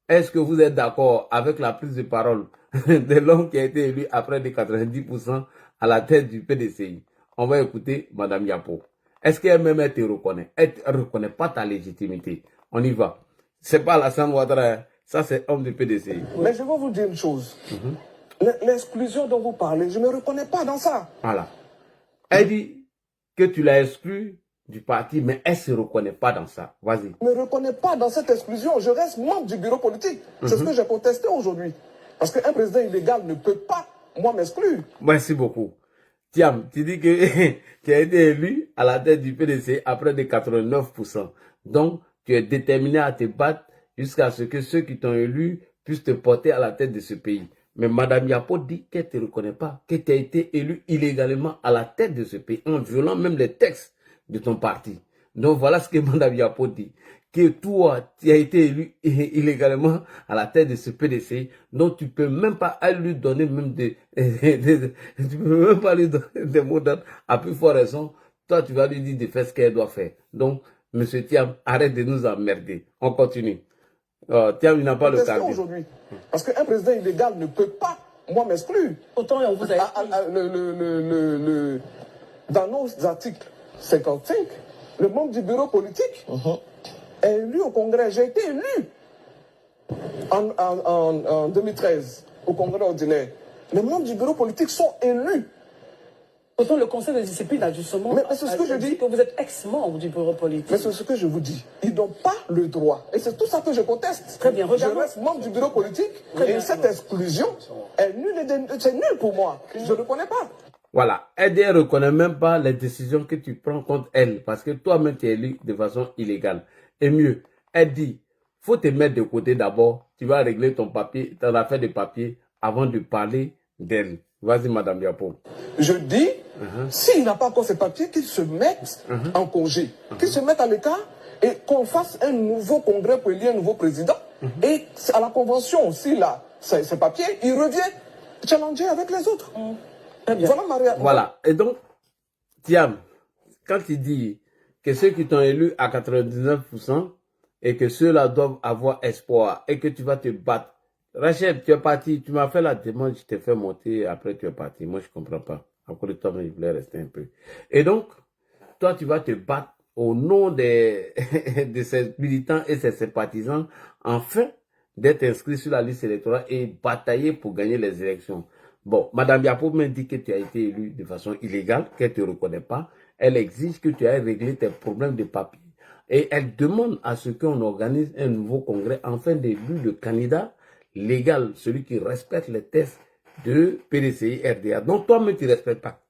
est-ce que vous êtes d'accord avec la prise de parole de l'homme qui a été élu à près de 90% à la tête du PDCI? On va écouter Madame Yapo. Est-ce qu'elle-même te reconnaît? Elle ne reconnaît pas ta légitimité. On y va. C'est pas Alassane Ouattara, ça c'est homme du PDCI. Mais je vais vous dire une chose. L'exclusion dont vous parlez, je ne me reconnais pas dans ça. Voilà. Elle dit que tu l'as exclu du parti, mais elle ne se reconnaît pas dans ça. Vas-y. Je ne me reconnais pas dans cette exclusion. Je reste membre du bureau politique. C'est ce que j'ai contesté aujourd'hui. Parce qu'un président illégal ne peut pas moi, m'exclure. Merci beaucoup. Tiam, tu dis que tu as été élu à la tête du PDC à près de 89%. Donc, tu es déterminé à te battre jusqu'à ce que ceux qui t'ont élu puissent te porter à la tête de ce pays. Mais Madame Yapo dit qu'elle ne te reconnaît pas, que tu as été élu illégalement à la tête de ce pays, en violant même les textes de ton parti. Donc, voilà ce que Madame Yapo dit. Que toi, tu as été élu illégalement à la tête de ce PDC, donc tu peux même pas lui donner même tu peux même pas lui donner des mots d'ordre. À plus forte raison, toi, tu vas lui dire de faire ce qu'elle doit faire. Donc, Monsieur Thiam, arrête de nous emmerder. On continue. Thiam, il n'a pas le cardio. Aujourd'hui, parce qu'un président illégal ne peut pas, moi, m'exclure. Autant on vous a Dans nos articles 55, le membre du bureau politique est élu au Congrès. J'ai été élu en 2013 au Congrès ordinaire. Les membres du bureau politique sont élus. Autant le conseil de discipline a justement Mais c'est ce que je dis. que vous êtes ex-membre du bureau politique. Mais c'est ce que je vous dis. Ils n'ont pas le droit. Et c'est tout ça que je conteste. Très bien, regardons. Je reste membre du bureau politique. Très Et bien. cette exclusion est nulle. C'est nul pour moi. Je ne reconnais pas. Voilà. Elle ne reconnaît même pas les décisions que tu prends contre elle. Parce que toi-même, tu es élu de façon illégale. Et mieux, elle dit, faut te mettre de côté d'abord. Tu vas régler ton papier, ton affaire de papier avant de parler d'elle. Vas-y, Madame Yapo. Je dis, s'il n'a pas encore ses papiers, qu'il se mette en congé, qu'il se mette à l'écart et qu'on fasse un nouveau congrès pour élire un nouveau président. Et à la convention, s'il a ses papiers, il revient challenger avec les autres. Voilà ma réaction. Voilà. Et donc, Thiam, quand tu dis que ceux qui t'ont élu à 99% et que ceux-là doivent avoir espoir et que tu vas te battre, Rachel, tu es parti, tu m'as fait la demande, je t'ai fait monter, après tu es parti. Moi, je ne comprends pas. Encore de toi, mais je voulais rester un peu. Et donc, toi, tu vas te battre au nom de ces militants et ces sympathisants, afin d'être inscrit sur la liste électorale et batailler pour gagner les élections. Bon, Madame Yapo m'a dit que tu as été élu de façon illégale, qu'elle ne te reconnaît pas. Elle exige que tu aies réglé tes problèmes de papier. Et elle demande à ce qu'on organise un nouveau congrès afin d'élire le candidat légal, celui qui respecte les tests de PDCI RDA. Donc toi-même, tu ne respectes pas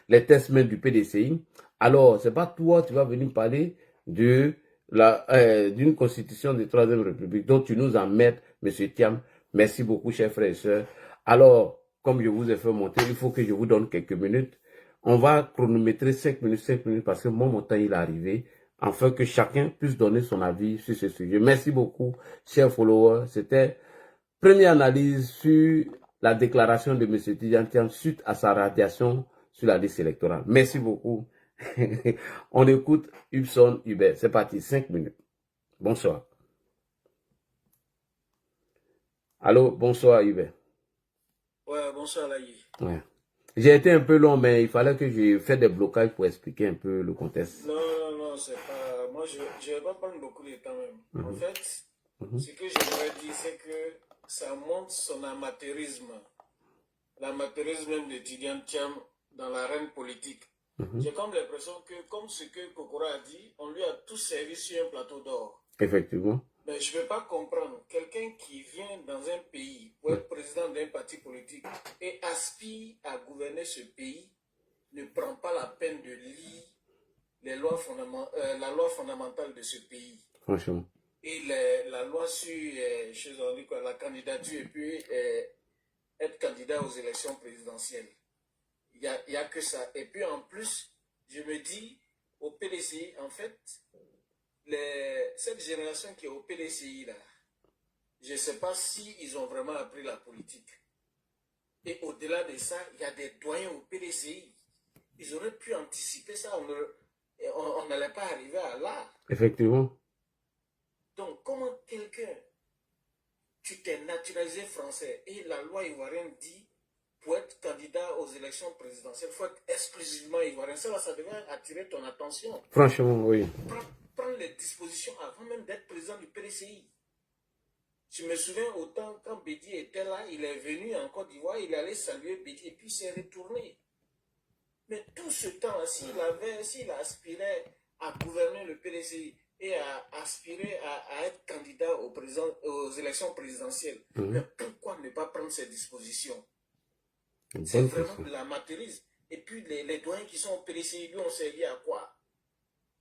les tests même du PDCI. Alors, c'est pas toi, tu vas venir parler de d'une constitution de Troisième République dont tu nous emmerdes, Monsieur Thiam. Merci beaucoup, chers frères et sœurs. Alors, comme je vous ai fait monter, il faut que je vous donne quelques minutes. On va chronométrer 5 minutes, parce que mon temps il est arrivé, afin que chacun puisse donner son avis sur ce sujet. Merci beaucoup, chers followers. C'était première analyse sur la déclaration de M. Tidjane Thiam suite à sa radiation sur la liste électorale. Merci beaucoup. On écoute Hubson Hubert. C'est parti, 5 minutes. Bonsoir. Allô, bonsoir Hubert. Ouais, bonsoir Laïe. Ouais. J'ai été un peu long, mais il fallait que je fasse des blocages pour expliquer un peu le contexte. Non, c'est pas... Moi, je ne vais pas prendre beaucoup de temps même. En fait, ce que j'aimerais dire, c'est que ça montre son amateurisme. L'amateurisme même de Tidjane Thiam dans l'arène politique. J'ai comme l'impression que, comme ce que Kokora a dit, on lui a tous servi sur un plateau d'or. Effectivement. Mais je ne peux pas comprendre quelqu'un qui vient dans un pays pour être président d'un parti politique et aspire à gouverner ce pays, ne prend pas la peine de lire les lois la loi fondamentale de ce pays. Franchement. Et la loi sur la candidature et puis être candidat aux élections présidentielles. Il n'y a que ça. Et puis en plus, je me dis, au PDCI, en fait, cette génération qui est au PDCI, là, je ne sais pas s'ils ont vraiment appris la politique. Et au-delà de ça, il y a des doyens au PDCI. Ils auraient pu anticiper ça. On n'allait pas arriver à là. Effectivement. Donc, comment quelqu'un, tu t'es naturalisé français et la loi ivoirienne dit, pour être candidat aux élections présidentielles, il faut être exclusivement ivoirien. Ça devait attirer ton attention. Franchement, oui. Prendre les dispositions avant même d'être président du PDCI. Je me souviens autant quand Bédi était là, il est venu en Côte d'Ivoire, il allait saluer Bédi et puis il s'est retourné. Mais tout ce temps, s'il aspirait à gouverner le PDCI et à aspirer à être candidat aux élections présidentielles, mais pourquoi ne pas prendre ces dispositions? C'est Bonne vraiment question. de l'amateurisme. Et puis les doyens qui sont au PDCI, lui, on servi à quoi?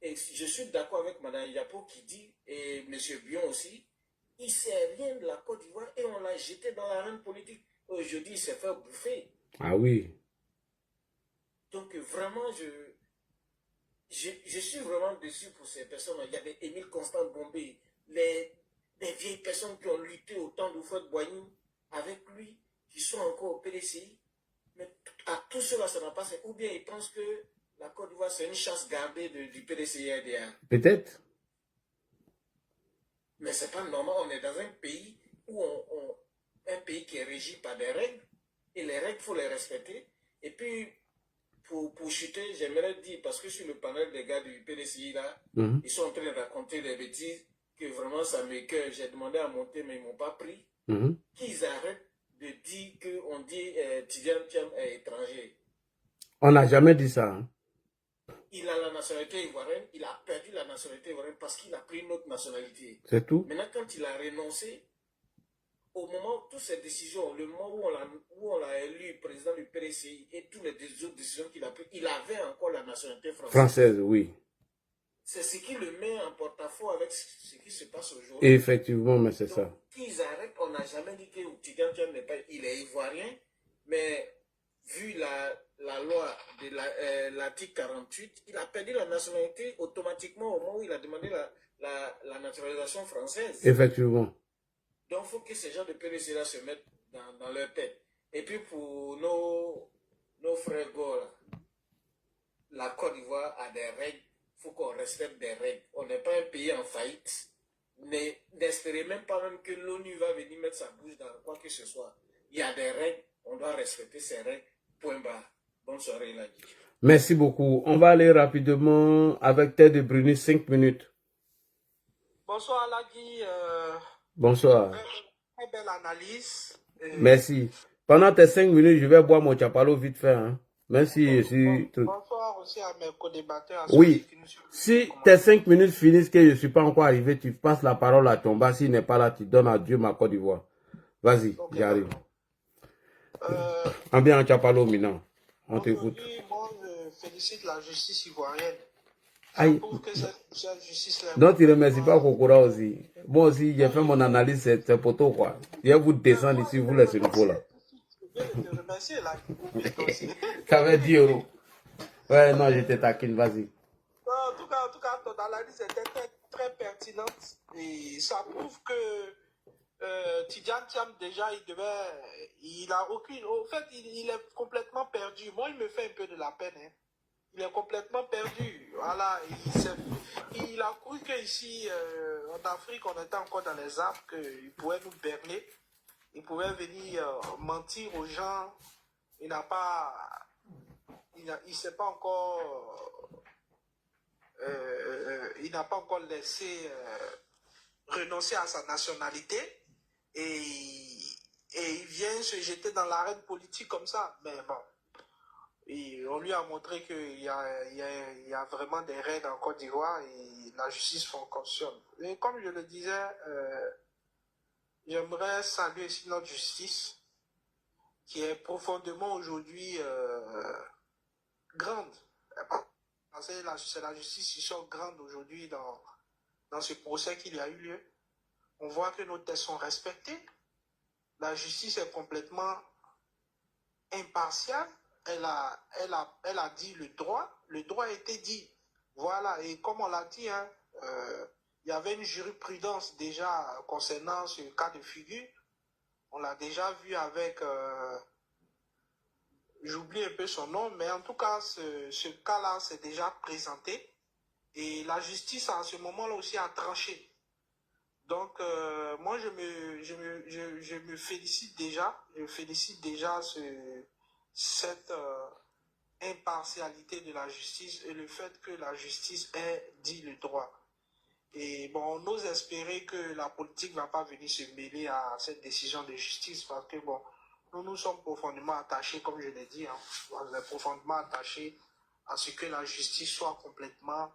Et je suis d'accord avec Mme Yapo qui dit, et M. Bion aussi, il ne sait rien de la Côte d'Ivoire et on l'a jeté dans l'arène politique. Aujourd'hui, il s'est fait bouffer. Ah oui. Donc vraiment, je suis vraiment déçu pour ces personnes. Il y avait Émile Constant Bombé, des vieilles personnes qui ont lutté au temps de Fouad Boigny avec lui, qui sont encore au PDCI. Mais à tout cela, ça n'a pas fait. Ou bien ils pensent que la Côte d'Ivoire, c'est une chasse gardée du PDCI-RDA. Peut-être. Mais c'est pas normal. On est dans un pays où un pays qui est régi par des règles. Et les règles, il faut les respecter. Et puis, pour chuter, j'aimerais dire, parce que sur le panel des gars du PDCI, là, ils sont en train de raconter des bêtises que vraiment ça m'écoeure. J'ai demandé à monter, mais ils ne m'ont pas pris. Qu'ils arrêtent de dire qu'on dit Tidjane Thiam est étranger. On n'a jamais dit ça. Hein. Il a la nationalité ivoirienne, il a perdu la nationalité ivoirienne parce qu'il a pris une autre nationalité. C'est tout. Maintenant, quand il a renoncé, au moment où toutes ces décisions, le moment où on l'a élu président du PDCI et toutes les autres décisions qu'il a prises, il avait encore la nationalité française. Française, oui. C'est ce qui le met en porte-à-faux avec ce qui se passe aujourd'hui. Effectivement, mais c'est ça. Qu'ils arrêtent, on n'a jamais dit que Tidjane Thiam n'est pas, il est ivoirien, mais vu la loi de l'article 48, il a perdu la nationalité automatiquement au moment où il a demandé la naturalisation française. Effectivement. Donc, il faut que ces gens de PDC-là se mettent dans leur tête. Et puis, pour nos frères Gauls, la Côte d'Ivoire a des règles. Il faut qu'on respecte des règles. On n'est pas un pays en faillite. N'espérez même pas même que l'ONU va venir mettre sa bouche dans quoi que ce soit. Il y a des règles. On doit respecter ces règles. Point barre. Bonne soirée, Ladi. Merci beaucoup. On va aller rapidement avec Ted de Bruni, 5 minutes. Bonsoir, Ladi. Bonsoir. Très belle analyse. Merci. Pendant tes 5 minutes, je vais boire mon chapalo vite fait. Hein. Merci. Bonsoir aussi à mes co-débatteurs. Oui. Si tes 5 minutes finissent que je ne suis pas encore arrivé, tu passes la parole à ton bas. S'il n'est pas là, tu donnes à Dieu ma Côte d'Ivoire. Vas-y, j'arrive. Bien chapalo maintenant. On t'écoute. Moi, je félicite la justice ivoirienne. Aïe. Donc, tu ne remercies pas Kokora aussi. Moi aussi, j'ai fait mon analyse, c'est poteau quoi. Je vais vous descendre ici, vous laissez le pot là. Je vais te remercier là. Ça veut 10 €. Ouais, non, je te taquine, vas-y. En tout cas, ton analyse était très pertinente. Et ça prouve que Tidjane Thiam, déjà, il a aucune. Au fait, il est complètement perdu. Moi, il me fait un peu de la peine. Hein. Il est complètement perdu. Voilà, il a cru qu'ici, en Afrique, on était encore dans les arbres, qu'il pouvait nous berner. Il pouvait venir mentir aux gens. Il n'a pas. Il s'est pas encore. Il n'a pas encore laissé renoncer à sa nationalité. Et il vient se jeter dans l'arène politique comme ça. Mais bon. Et on lui a montré qu'il y a vraiment des règles en Côte d'Ivoire et la justice fonctionne. Et comme je le disais, j'aimerais saluer ici notre justice qui est profondément aujourd'hui grande. C'est la justice qui sort grande aujourd'hui dans ce procès qu'il y a eu lieu. On voit que nos tests sont respectés. La justice est complètement impartiale. Elle a dit le droit a été dit. Voilà, et comme on l'a dit, hein, il y avait une jurisprudence déjà concernant ce cas de figure. On l'a déjà vu avec, j'oublie un peu son nom, mais en tout cas, ce cas-là s'est déjà présenté. Et la justice, à ce moment-là aussi, a tranché. Donc, moi, je me félicite déjà. Je félicite déjà cette impartialité de la justice et le fait que la justice ait dit le droit. Et bon, on ose espérer que la politique ne va pas venir se mêler à cette décision de justice parce que bon, nous sommes profondément attachés, comme je l'ai dit, hein, on est profondément attachés à ce que la justice soit complètement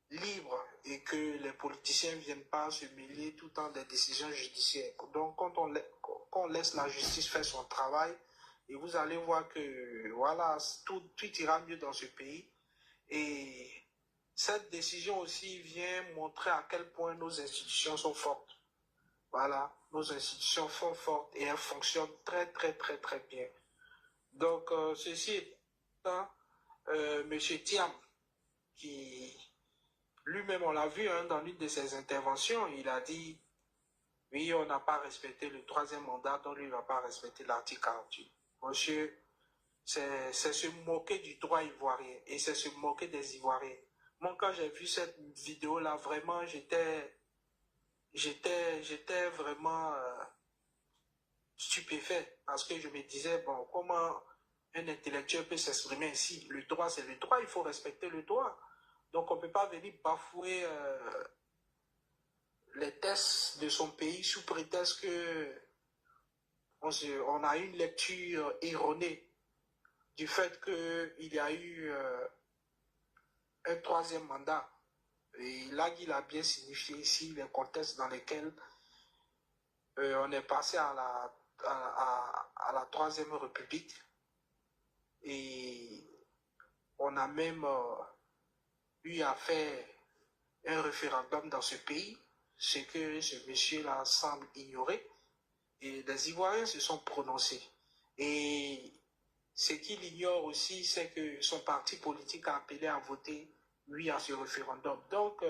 libre et que les politiciens ne viennent pas se mêler tout le temps des décisions judiciaires. Donc, quand on laisse la justice faire son travail, Et vous allez voir que voilà, tout ira mieux dans ce pays. Et cette décision aussi vient montrer à quel point nos institutions sont fortes. Voilà, nos institutions sont fortes et elles fonctionnent très, très, très, très bien. Donc, ceci étant, M. Thiam, qui lui-même, on l'a vu dans l'une de ses interventions, il a dit, oui, on n'a pas respecté le 3e mandat, donc lui, il ne va pas respecter l'article 48. Monsieur, c'est se moquer du droit ivoirien et c'est se moquer des Ivoiriens. Moi, quand j'ai vu cette vidéo-là, vraiment, j'étais vraiment stupéfait parce que je me disais, bon, comment un intellectuel peut s'exprimer ainsi? Le droit, c'est le droit, il faut respecter le droit. Donc, on ne peut pas venir bafouer les tests de son pays sous prétexte que on a une lecture erronée du fait qu'il y a eu un 3e mandat. Et là, il a bien signifié ici les contextes dans lesquels on est passé à la 3e République. Et on a même eu à faire un référendum dans ce pays, ce que ce monsieur-là semble ignorer. Et les Ivoiriens se sont prononcés. Et ce qu'il ignore aussi, c'est que son parti politique a appelé à voter oui à ce référendum. Donc,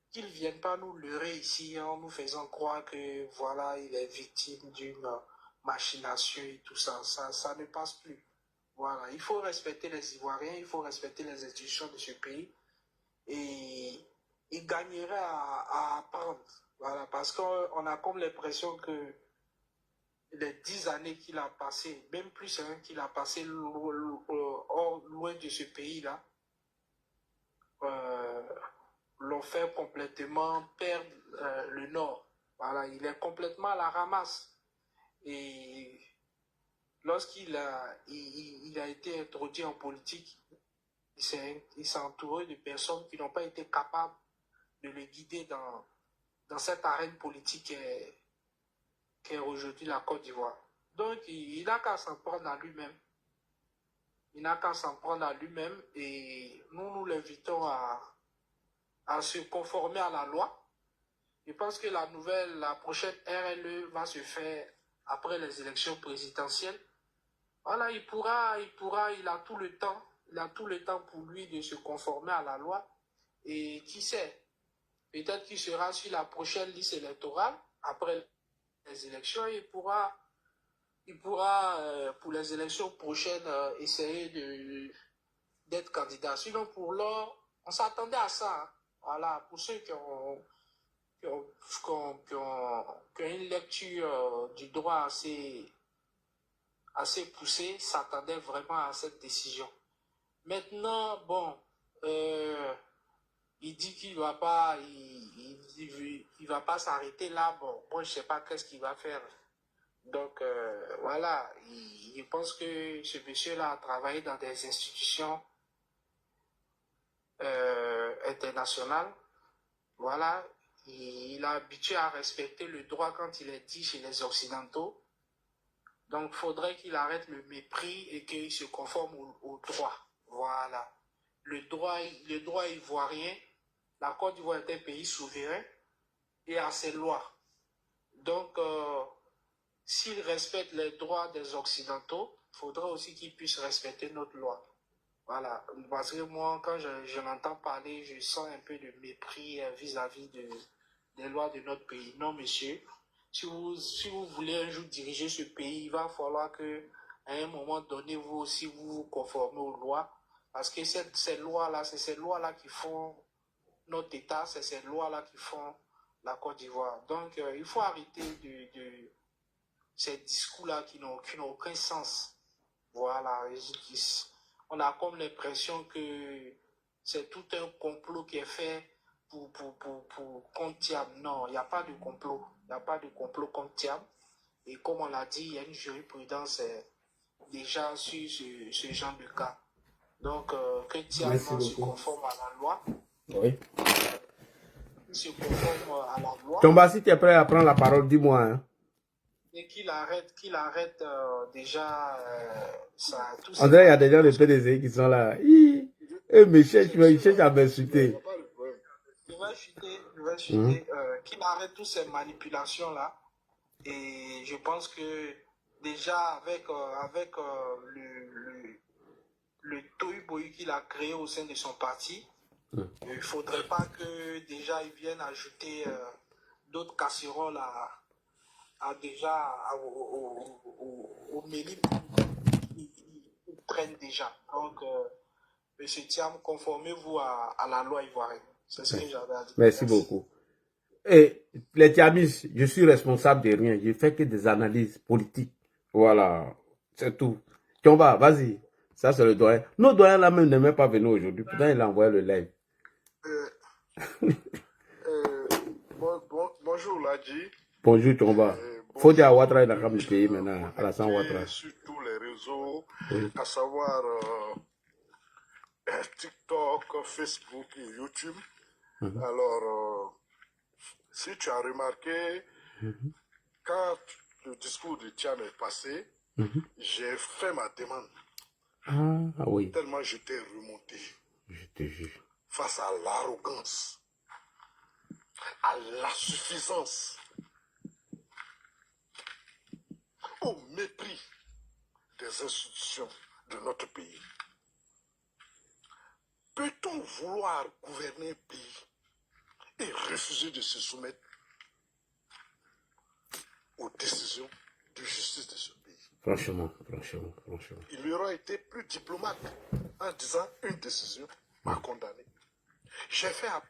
qu'ils ne viennent pas nous leurrer ici en nous faisant croire que voilà, il est victime d'une machination et tout ça. Ça ne passe plus. Voilà, il faut respecter les Ivoiriens, il faut respecter les institutions de ce pays. Et il gagnerait à apprendre. Voilà, parce qu'on a comme l'impression que les 10 années qu'il a passées, même plus qu'il a passé loin de ce pays-là, l'ont fait complètement perdre le Nord. Voilà, il est complètement à la ramasse. Et lorsqu'il a été introduit en politique, il s'est entouré de personnes qui n'ont pas été capables de le guider dans cette arène politique qu'est aujourd'hui la Côte d'Ivoire. Donc, il n'a qu'à s'en prendre à lui-même. Il n'a qu'à s'en prendre à lui-même et nous l'invitons à se conformer à la loi. Je pense que la prochaine RLE va se faire après les élections présidentielles. Voilà, il a tout le temps. Il a tout le temps pour lui de se conformer à la loi. Et qui sait, peut-être qu'il sera sur la prochaine liste électorale après les élections. Il pourra pour les élections prochaines essayer d'être candidat. Sinon, pour l'heure, on s'attendait à ça. Hein. Voilà, pour ceux qui ont une lecture du droit assez poussée, s'attendaient vraiment à cette décision. Maintenant, bon, il dit qu'il va pas, il va pas s'arrêter là. Bon, moi je sais pas qu'est-ce qu'il va faire. Donc voilà, je pense que ce monsieur-là a travaillé dans des institutions internationales. Voilà, il a habitué à respecter le droit quand il est dit chez les Occidentaux. Donc, il faudrait qu'il arrête le mépris et qu'il se conforme au droit. Voilà. Le droit ivoirien, la Côte d'Ivoire est un pays souverain et a ses lois. Donc, s'il respecte les droits des Occidentaux, il faudrait aussi qu'il puisse respecter notre loi. Voilà. Parce que moi, quand je l'entends parler, je sens un peu de mépris vis-à-vis des lois de notre pays. Non, monsieur. Si vous voulez un jour diriger ce pays, il va falloir qu'à un moment donné, vous aussi, vous vous conformez aux lois. Parce que ces lois-là, c'est ces lois-là qui font notre État, c'est ces lois-là qui font la Côte d'Ivoire. Donc, il faut arrêter de ces discours-là qui n'ont aucun sens. Voilà. On a comme l'impression que c'est tout un complot qui est fait pour contre Thiam. Non, il n'y a pas de complot. Il n'y a pas de complot contre Thiam. Et comme on l'a dit, il y a une jurisprudence déjà sur ce genre de cas. Donc, que Thiam se conforme à la loi. Oui. Se conforme à la loi. Tomba, si tu es prêt à prendre la parole, dis-moi. Hein. et qu'il arrête déjà ça. On dirait qu'il y a des gens de PDC qui sont là. Eux me cherchent, ils cherchent à m'insulter. Je vais chuter, qu'il arrête toutes ces manipulations-là. Et je pense que déjà avec le tohu-bohu qu'il a créé au sein de son parti, il ne faudrait pas que déjà ils viennent ajouter d'autres casseroles au menu qu'ils prennent déjà. Donc, M. Thiam, conformez-vous à la loi ivoirienne. C'est ce que j'avais à dire. Merci beaucoup. Et les Thiamis, je suis responsable de rien. Je fais que des analyses politiques. Voilà, c'est tout. Tiomba, vas-y. Ça, c'est le doyen. Nos doyens là même n'est même pas venu aujourd'hui. Pourtant, il a envoyé le live. Bonjour, Ladji. Bonjour, Tiomba. Faut dire à Ouattara, il a qu'à me payer maintenant. Alassane Ouattara. Sur tous les réseaux, à savoir TikTok, Facebook et YouTube. Alors, si tu as remarqué, quand le discours de Thiam est passé, j'ai fait ma demande. Ah oui. Tellement j'étais remonté. Je te jure. Face à l'arrogance, à l'insuffisance, au mépris des institutions de notre pays. Peut-on vouloir gouverner un pays et refuser de se soumettre aux décisions de justice de ce pays? Franchement. Il aurait été plus diplomate en disant une décision m'a condamné. J'ai fait